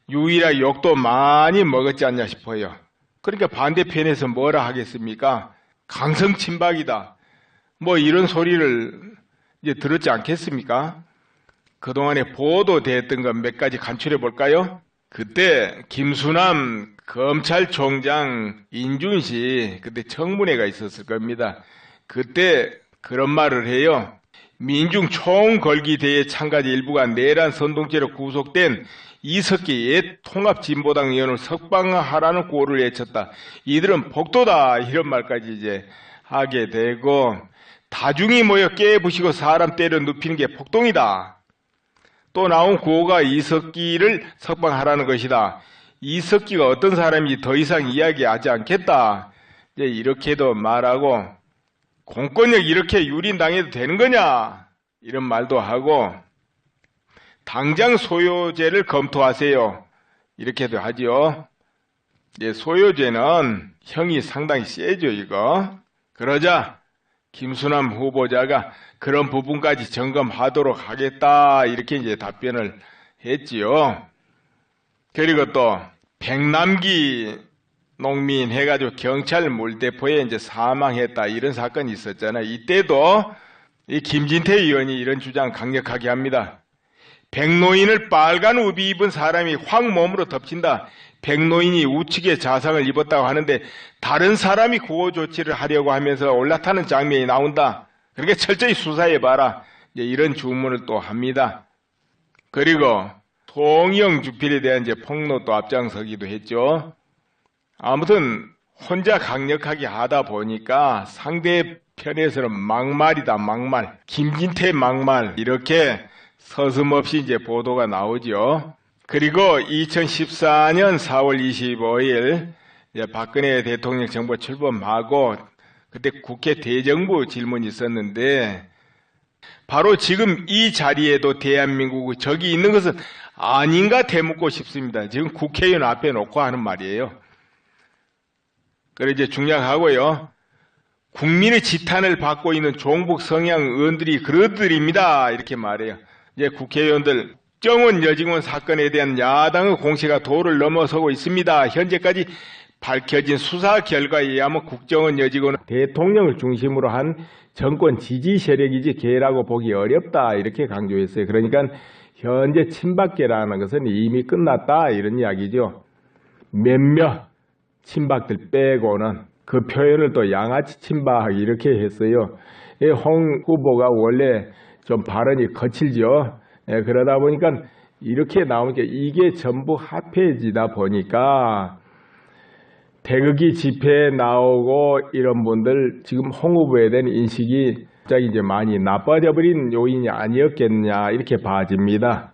유일하게 욕도 많이 먹었지 않냐 싶어요. 그러니까 반대편에서 뭐라 하겠습니까? 강성 친박이다, 뭐 이런 소리를 이제 들었지 않겠습니까? 그동안에 보도됐던 것 몇 가지 간추려 볼까요? 그때 김수남 검찰총장 인준씨, 그때 청문회가 있었을 겁니다. 그때 그런 말을 해요. 민중 총걸기대회 참가자 일부가 내란 선동죄로 구속된 이석기 옛 통합진보당 의원을 석방하라는 구호를 외쳤다. 이들은 복도다, 이런 말까지 이제 하게 되고, 다중이 모여 깨부시고 사람 때려 눕히는 게 폭동이다. 또 나온 구호가 이석기를 석방하라는 것이다. 이석기가 어떤 사람인지 더 이상 이야기하지 않겠다, 이제 이렇게도 말하고, 공권력 이렇게 유린당해도 되는 거냐, 이런 말도 하고, 당장 소요죄를 검토하세요, 이렇게도 하죠. 소요죄는 형이 상당히 세죠, 이거. 그러자 김수남 후보자가 그런 부분까지 점검하도록 하겠다, 이렇게 이제 답변을 했지요. 그리고 또 백남기 농민 해가지고 경찰 물대포에 이제 사망했다, 이런 사건이 있었잖아요. 이때도 이 김진태 의원이 이런 주장 강력하게 합니다. 백노인을 빨간 우비 입은 사람이 확 몸으로 덮친다. 백노인이 우측에 자상을 입었다고 하는데 다른 사람이 구호 조치를 하려고 하면서 올라타는 장면이 나온다. 그러니까 철저히 수사해봐라, 이제 이런 주문을 또 합니다. 그리고 송영 주필에 대한 이제 폭로도 앞장서기도 했죠. 아무튼 혼자 강력하게 하다 보니까 상대편에서는 막말이다, 막말, 김진태 막말, 이렇게 서슴없이 이제 보도가 나오죠. 그리고 2014년 4월 25일 이제 박근혜 대통령 정부 출범하고 그때 국회 대정부 질문이 있었는데, 바로 지금 이 자리에도 대한민국의 적이 있는 것은 아닌가 되묻고 싶습니다. 지금 국회의원 앞에 놓고 하는 말이에요. 그래 이제 중략하고요. 국민의 지탄을 받고 있는 종북 성향 의원들이 그러들입니다, 이렇게 말해요. 이제 국회의원들, 국정원 여직원 사건에 대한 야당의 공세가 도를 넘어서고 있습니다. 현재까지 밝혀진 수사 결과에 의하면 국정원 여직원은 대통령을 중심으로 한 정권 지지 세력이지 개라고 보기 어렵다, 이렇게 강조했어요. 그러니까 현재 친박계라는 것은 이미 끝났다, 이런 이야기죠. 몇몇 친박들 빼고는, 그 표현을 또 양아치 친박 이렇게 했어요. 홍 후보가 원래 좀 발언이 거칠죠. 그러다 보니까 이렇게 나오니까 이게 전부 합해지다 보니까 태극기 집회에 나오고 이런 분들 지금 홍 후보에 대한 인식이 갑자기 이제 많이 나빠져 버린 요인이 아니었겠냐, 이렇게 봐집니다.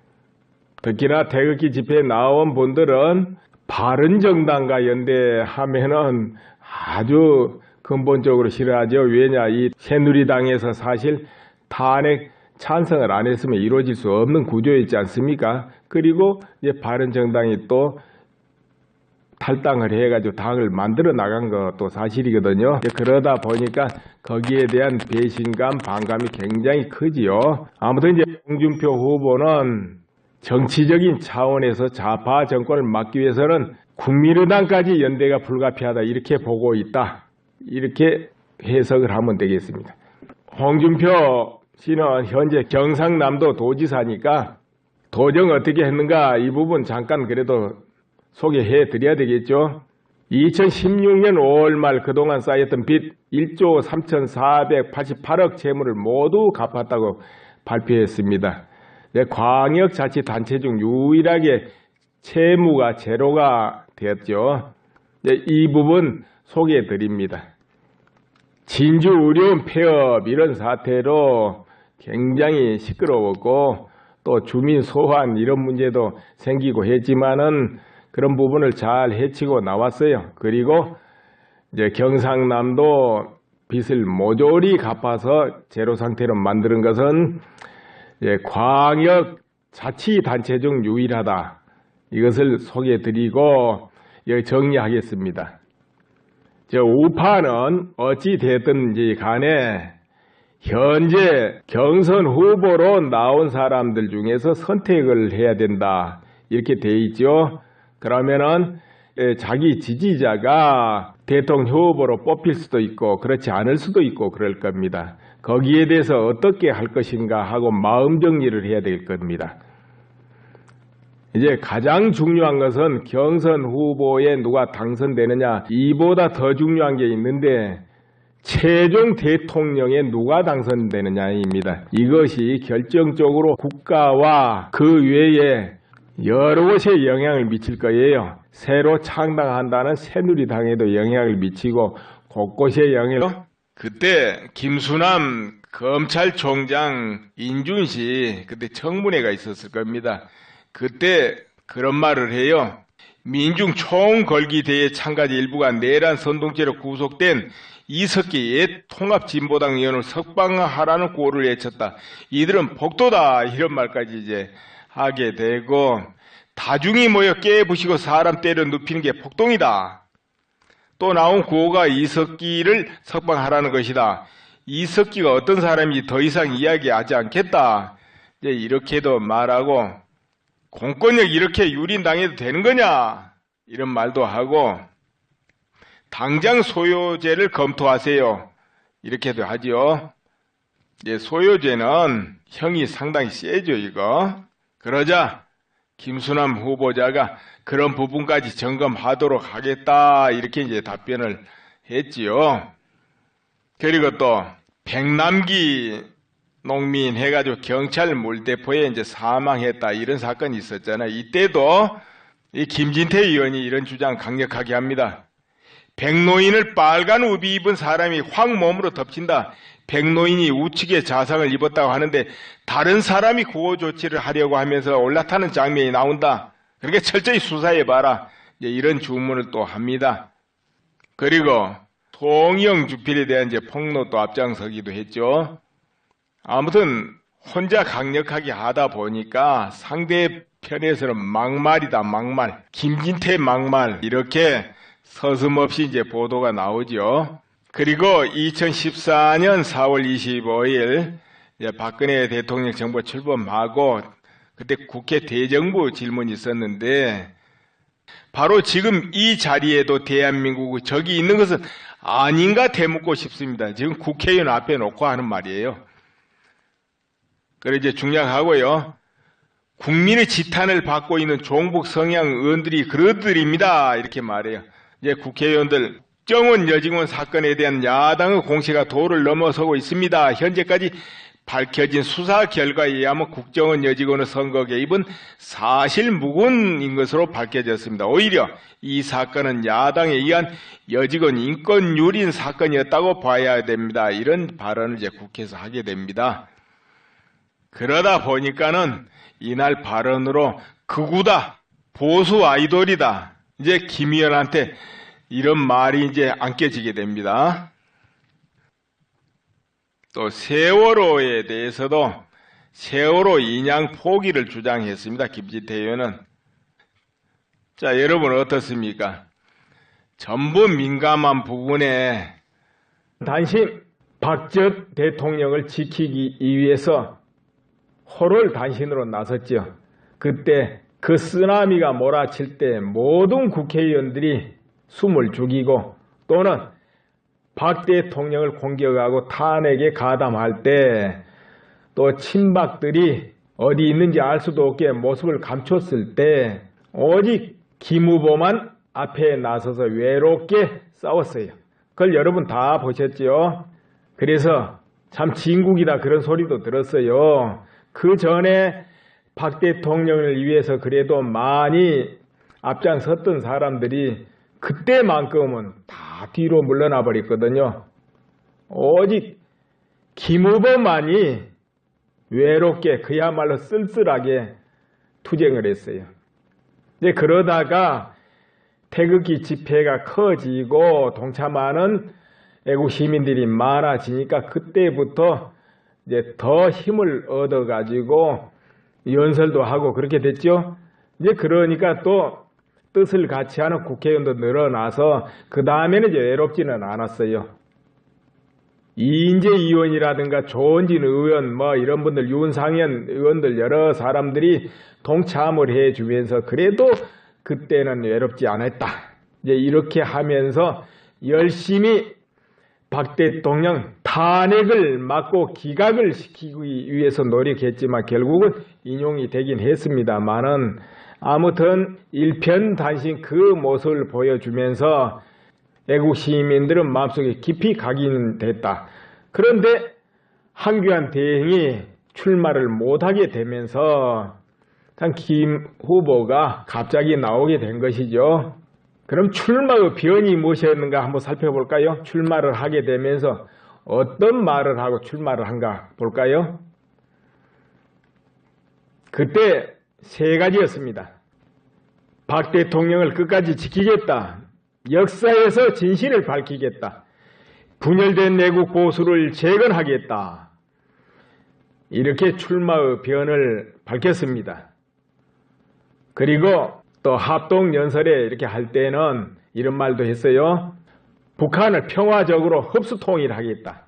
특히나 태극기 집회에 나온 분들은 바른정당과 연대하면은 아주 근본적으로 싫어하죠. 왜냐, 이 새누리당에서 사실 탄핵 찬성을 안 했으면 이루어질 수 없는 구조였지 않습니까? 그리고 이제 바른정당이 또 탈당을 해가지고 당을 만들어 나간 것도 사실이거든요. 그러다 보니까 거기에 대한 배신감, 반감이 굉장히 크지요. 아무튼 이제 홍준표 후보는 정치적인 차원에서 좌파 정권을 막기 위해서는 국민의당까지 연대가 불가피하다, 이렇게 보고 있다, 이렇게 해석을 하면 되겠습니다. 홍준표 씨는 현재 경상남도 도지사니까 도정 어떻게 했는가 이 부분 잠깐 그래도 소개해 드려야 되겠죠. 2016년 5월 말 그동안 쌓였던 빚 1조 3,488억 채무를 모두 갚았다고 발표했습니다. 광역자치단체 중 유일하게 채무가 제로가 되었죠. 이 부분 소개해 드립니다. 진주 의료원 폐업 이런 사태로 굉장히 시끄러웠고 또 주민 소환 이런 문제도 생기고 했지만은 그런 부분을 잘 해치고 나왔어요. 그리고 이제 경상남도 빚을 모조리 갚아서 제로 상태로 만드는 것은 광역 자치단체 중 유일하다. 이것을 소개해 드리고 정리하겠습니다. 우파는 어찌 됐든지 간에 현재 경선 후보로 나온 사람들 중에서 선택을 해야 된다. 이렇게 돼 있죠. 그러면은 자기 지지자가 대통령 후보로 뽑힐 수도 있고 그렇지 않을 수도 있고 그럴 겁니다. 거기에 대해서 어떻게 할 것인가 하고 마음 정리를 해야 될 겁니다. 이제 가장 중요한 것은 경선 후보에 누가 당선되느냐 이보다 더 중요한 게 있는데 최종 대통령에 누가 당선되느냐입니다. 이것이 결정적으로 국가와 그 외에 여러 곳에 영향을 미칠 거예요. 새로 창당한다는 새누리당에도 영향을 미치고 곳곳에 영향을. 그때 김수남 검찰총장 인준씨 그때 청문회가 있었을 겁니다. 그때 그런 말을 해요. 민중 총걸기대회 참가자 일부가 내란 선동죄로 구속된 이석기 옛 통합진보당 의원을 석방하라는 구호를 외쳤다. 이들은 복도다 이런 말까지 이제 하게 되고 다중이 모여 깨부시고 사람 때려 눕히는 게 폭동이다. 또 나온 구호가 이석기를 석방하라는 것이다. 이석기가 어떤 사람인지 더 이상 이야기하지 않겠다. 이제 이렇게도 말하고 공권력 이렇게 유린당해도 되는 거냐 이런 말도 하고 당장 소요죄를 검토하세요 이렇게도 하죠. 소요죄는 형이 상당히 세죠 이거. 그러자 김수남 후보자가 그런 부분까지 점검하도록 하겠다 이렇게 이제 답변을 했지요. 그리고 또 백남기 농민 해가지고 경찰 물대포에 이제 사망했다 이런 사건이 있었잖아요. 이때도 이 김진태 의원이 이런 주장 강력하게 합니다. 백노인을 빨간 우비 입은 사람이 확 몸으로 덮친다. 백노인이 우측에 자상을 입었다고 하는데 다른 사람이 구호 조치를 하려고 하면서 올라타는 장면이 나온다. 그러니까 철저히 수사해봐라. 이제 이런 주문을 또 합니다. 그리고 송영 주필에 대한 이제 폭로도 앞장서기도 했죠. 아무튼 혼자 강력하게 하다 보니까 상대편에서는 막말이다 막말, 김진태 막말 이렇게 서슴없이 이제 보도가 나오죠. 그리고 2014년 4월 25일 박근혜 대통령 정부 출범하고 그때 국회 대정부 질문이 있었는데 바로 지금 이 자리에도 대한민국 적이 있는 것은 아닌가 되묻고 싶습니다. 지금 국회의원 앞에 놓고 하는 말이에요. 그래 이제 중요하고요. 국민의 지탄을 받고 있는 종북 성향 의원들이 그러들입니다. 이렇게 말해요. 이제 국회의원들 국정원 여직원 사건에 대한 야당의 공세가 도를 넘어서고 있습니다. 현재까지 밝혀진 수사 결과에 의하면 국정원 여직원의 선거 개입은 사실 무근인 것으로 밝혀졌습니다. 오히려 이 사건은 야당에 의한 여직원 인권 유린 사건이었다고 봐야 됩니다. 이런 발언을 이제 국회에서 하게 됩니다. 그러다 보니까는 이날 발언으로 극우다, 보수 아이돌이다. 이제 김 의원한테 이런 말이 이제 안 깨지게 됩니다. 또 세월호에 대해서도 세월호 인양 포기를 주장했습니다. 김진태 의원은. 자, 여러분 어떻습니까? 전부 민감한 부분에 단신 박 전 대통령을 지키기 위해서 호를 단신으로 나섰죠. 그때 그 쓰나미가 몰아칠 때 모든 국회의원들이 숨을 죽이고 또는 박 대통령을 공격하고 탄핵에 가담할 때 또 친박들이 어디 있는지 알 수도 없게 모습을 감췄을 때 오직 김 후보만 앞에 나서서 외롭게 싸웠어요. 그걸 여러분 다 보셨죠? 그래서 참 진국이다 그런 소리도 들었어요. 그 전에 박 대통령을 위해서 그래도 많이 앞장섰던 사람들이 그때만큼은 다 뒤로 물러나 버렸거든요. 오직 김 후보만이 외롭게 그야말로 쓸쓸하게 투쟁을 했어요. 이제 그러다가 태극기 집회가 커지고 동참하는 애국 시민들이 많아지니까 그때부터 이제 더 힘을 얻어가지고 연설도 하고 그렇게 됐죠. 이제 그러니까 또 뜻을 같이 하는 국회의원도 늘어나서 그 다음에는 이제 외롭지는 않았어요. 이인재 의원이라든가 조원진 의원 뭐 이런 분들 윤상현 의원들 여러 사람들이 동참을 해주면서 그래도 그때는 외롭지 않았다. 이제 이렇게 하면서 열심히 박 대통령 탄핵을 막고 기각을 시키기 위해서 노력했지만 결국은 인용이 되긴 했습니다만은 아무튼 일편단심 그 모습을 보여주면서 애국 시민들은 마음속에 깊이 각인됐다. 그런데 황교안 대행이 출마를 못하게 되면서 김 후보가 갑자기 나오게 된 것이죠. 그럼 출마의 변이 무엇이었는가 한번 살펴볼까요? 출마를 하게 되면서 어떤 말을 하고 출마를 한가 볼까요? 그때 세 가지였습니다. 박 대통령을 끝까지 지키겠다. 역사에서 진실을 밝히겠다. 분열된 내국 보수를 재건하겠다. 이렇게 출마의 변을 밝혔습니다. 그리고 또 합동연설에 이렇게 할 때는 이런 말도 했어요. 북한을 평화적으로 흡수 통일하겠다.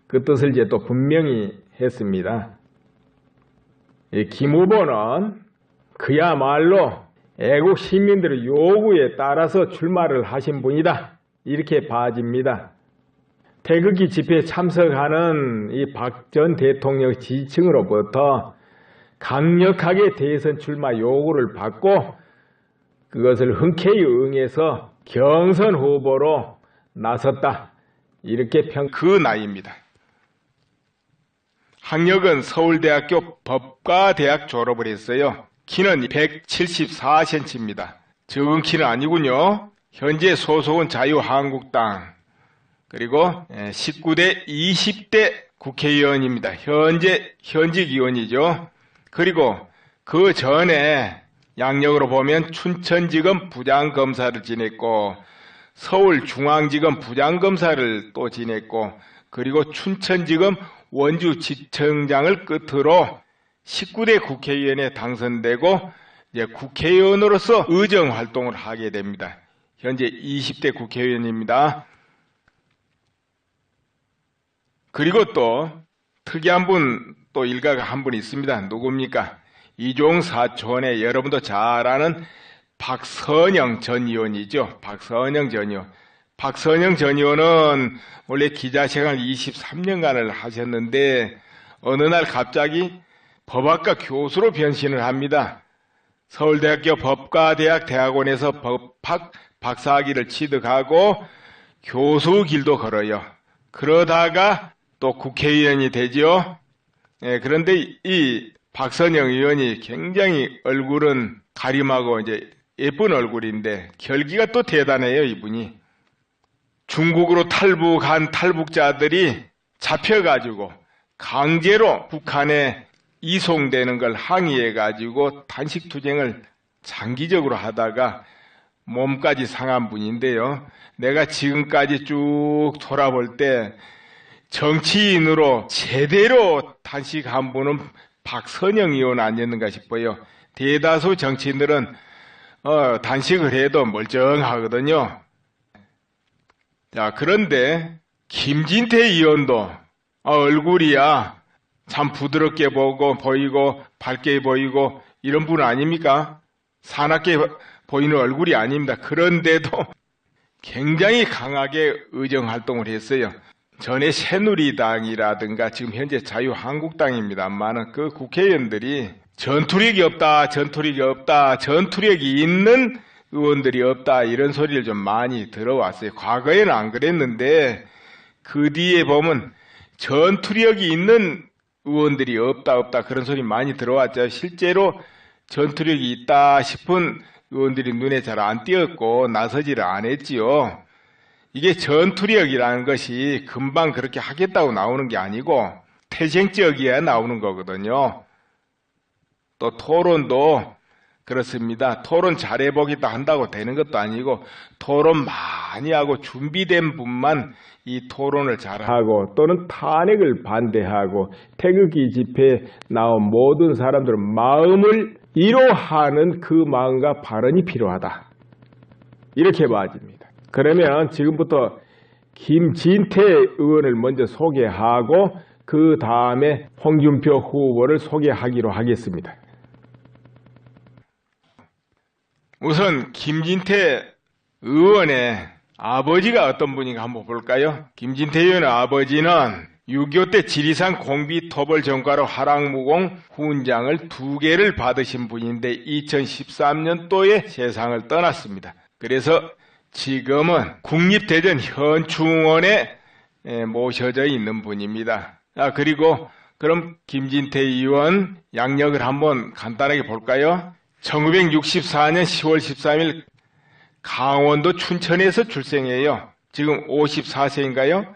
그 뜻을 이제 또 분명히 했습니다. 김 후보는 그야말로 애국 시민들의 요구에 따라서 출마를 하신 분이다. 이렇게 봐집니다. 태극기 집회에 참석하는 이 박 전 대통령 지지층으로부터 강력하게 대선 출마 요구를 받고 그것을 흔쾌히 응해서 경선 후보로 나섰다. 이렇게 그 나이입니다. 학력은 서울대학교 법과대학 졸업을 했어요. 키는 174cm입니다. 적은 키는 아니군요. 현재 소속은 자유한국당 그리고 19대 20대 국회의원입니다. 현직 의원이죠. 그리고 그 전에 양력으로 보면 춘천지검 부장검사를 지냈고 서울중앙지검 부장검사를 또 지냈고 그리고 춘천지검 원주지청장을 끝으로 19대 국회의원에 당선되고 이제 국회의원으로서 의정활동을 하게 됩니다. 현재 20대 국회의원입니다. 그리고 또 특이한 분 또 일가가 한 분 있습니다. 누굽니까? 이종 사촌의 여러분도 잘 아는 박선영 전 의원이죠. 박선영 전 의원. 박선영 전 의원은 원래 기자생활 23년간을 하셨는데 어느 날 갑자기 법학과 교수로 변신을 합니다. 서울대학교 법과대학 대학원에서 법학 박사학위를 취득하고 교수 길도 걸어요. 그러다가 또 국회의원이 되죠. 그런데 이 박선영 의원이 굉장히 얼굴은 가림하고 이제 예쁜 얼굴인데 결기가 또 대단해요. 이분이 중국으로 탈북한 탈북자들이 잡혀가지고 강제로 북한에 이송되는 걸 항의해가지고 단식투쟁을 장기적으로 하다가 몸까지 상한 분인데요. 내가 지금까지 쭉 돌아볼 때 정치인으로 제대로 단식한 분은 박선영 의원 아니었는가 싶어요. 대다수 정치인들은 단식을 해도 멀쩡하거든요. 자, 그런데 김진태 의원도 얼굴이야 참 부드럽게 보이고 밝게 보이고 이런 분 아닙니까? 사납게 보이는 얼굴이 아닙니다. 그런데도 굉장히 강하게 의정활동을 했어요. 전에 새누리당이라든가 지금 현재 자유한국당입니다만 그 국회의원들이 전투력이 없다, 전투력이 없다, 전투력이 있는 의원들이 없다 이런 소리를 좀 많이 들어왔어요. 과거에는 안 그랬는데 그 뒤에 보면 전투력이 있는 의원들이 없다 그런 소리 많이 들어왔죠. 실제로 전투력이 있다 싶은 의원들이 눈에 잘 안 띄었고 나서지를 안 했지요. 이게 전투력이라는 것이 금방 그렇게 하겠다고 나오는 게 아니고 태생적이어야 나오는 거거든요. 또 토론도 그렇습니다. 토론 잘해보겠다 한다고 되는 것도 아니고 토론 많이 하고 준비된 분만 이 토론을 잘하고 또는 탄핵을 반대하고 태극기 집회에 나온 모든 사람들은 마음을 이로하는 그 마음과 발언이 필요하다. 이렇게 봐집니다. 그러면 지금부터 김진태 의원을 먼저 소개하고 그 다음에 홍준표 후보를 소개하기로 하겠습니다. 우선 김진태 의원의 아버지가 어떤 분인가 한번 볼까요? 김진태 의원의 아버지는 6.25 때 지리산 공비토벌 전과로 하락무공 훈장을 2개를 받으신 분인데 2013년도에 세상을 떠났습니다. 그래서 지금은 국립대전 현충원에 모셔져 있는 분입니다. 그리고 그럼 김진태 의원 양력을 한번 간단하게 볼까요? 1964년 10월 13일 강원도 춘천에서 출생해요. 지금 54세인가요?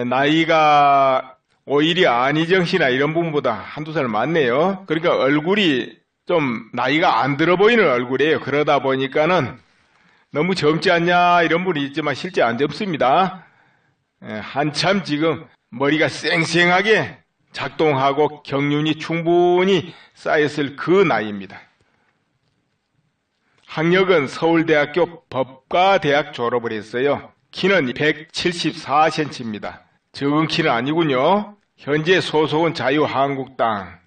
나이가 오히려 안희정 씨나 이런 분보다 한두 살 많네요. 그러니까 얼굴이 좀 나이가 안 들어 보이는 얼굴이에요. 그러다 보니까는 너무 젊지 않냐 이런 분이 있지만 실제 안 젊습니다. 한참 지금 머리가 쌩쌩하게 작동하고 경륜이 충분히 쌓였을 그 나이입니다. 학력은 서울대학교 법과대학 졸업을 했어요. 키는 174cm입니다. 적은 키는 아니군요. 현재 소속은 자유한국당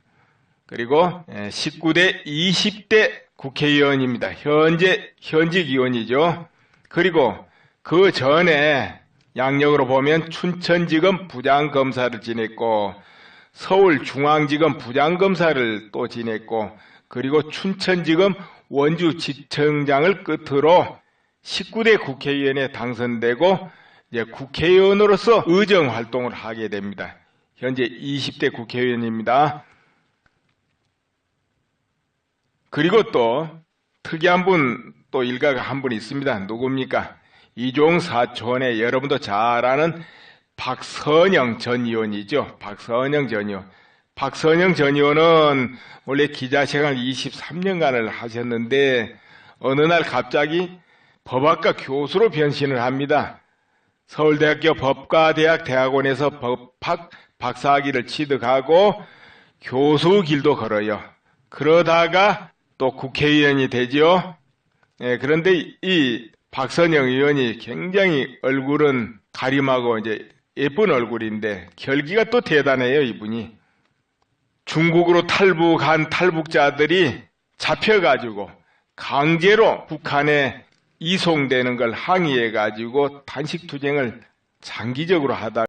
그리고 19대 20대 국회의원입니다. 현직 의원이죠. 그리고 그 전에 양력으로 보면 춘천지검 부장검사를 지냈고 서울중앙지검 부장검사를 또 지냈고 그리고 춘천지검 원주지청장을 끝으로 19대 국회의원에 당선되고 이제 국회의원으로서 의정활동을 하게 됩니다. 현재 20대 국회의원입니다. 그리고 또 특이한 분 또 일가가 한 분 있습니다. 누굽니까? 이종 사촌의 여러분도 잘 아는 박선영 전 의원이죠. 박선영 전 의원. 박선영 전 의원은 원래 기자생활 23년간을 하셨는데 어느 날 갑자기 법학과 교수로 변신을 합니다. 서울대학교 법과대학 대학원에서 법학 박사학위를 취득하고 교수 길도 걸어요. 그러다가 또 국회의원이 되죠. 그런데 이 박선영 의원이 굉장히 얼굴은 가림하고 이제 예쁜 얼굴인데 결기가 또 대단해요. 이분이. 중국으로 탈북한 탈북자들이 잡혀가지고 강제로 북한에 이송되는 걸 항의해가지고 단식투쟁을 장기적으로 하다가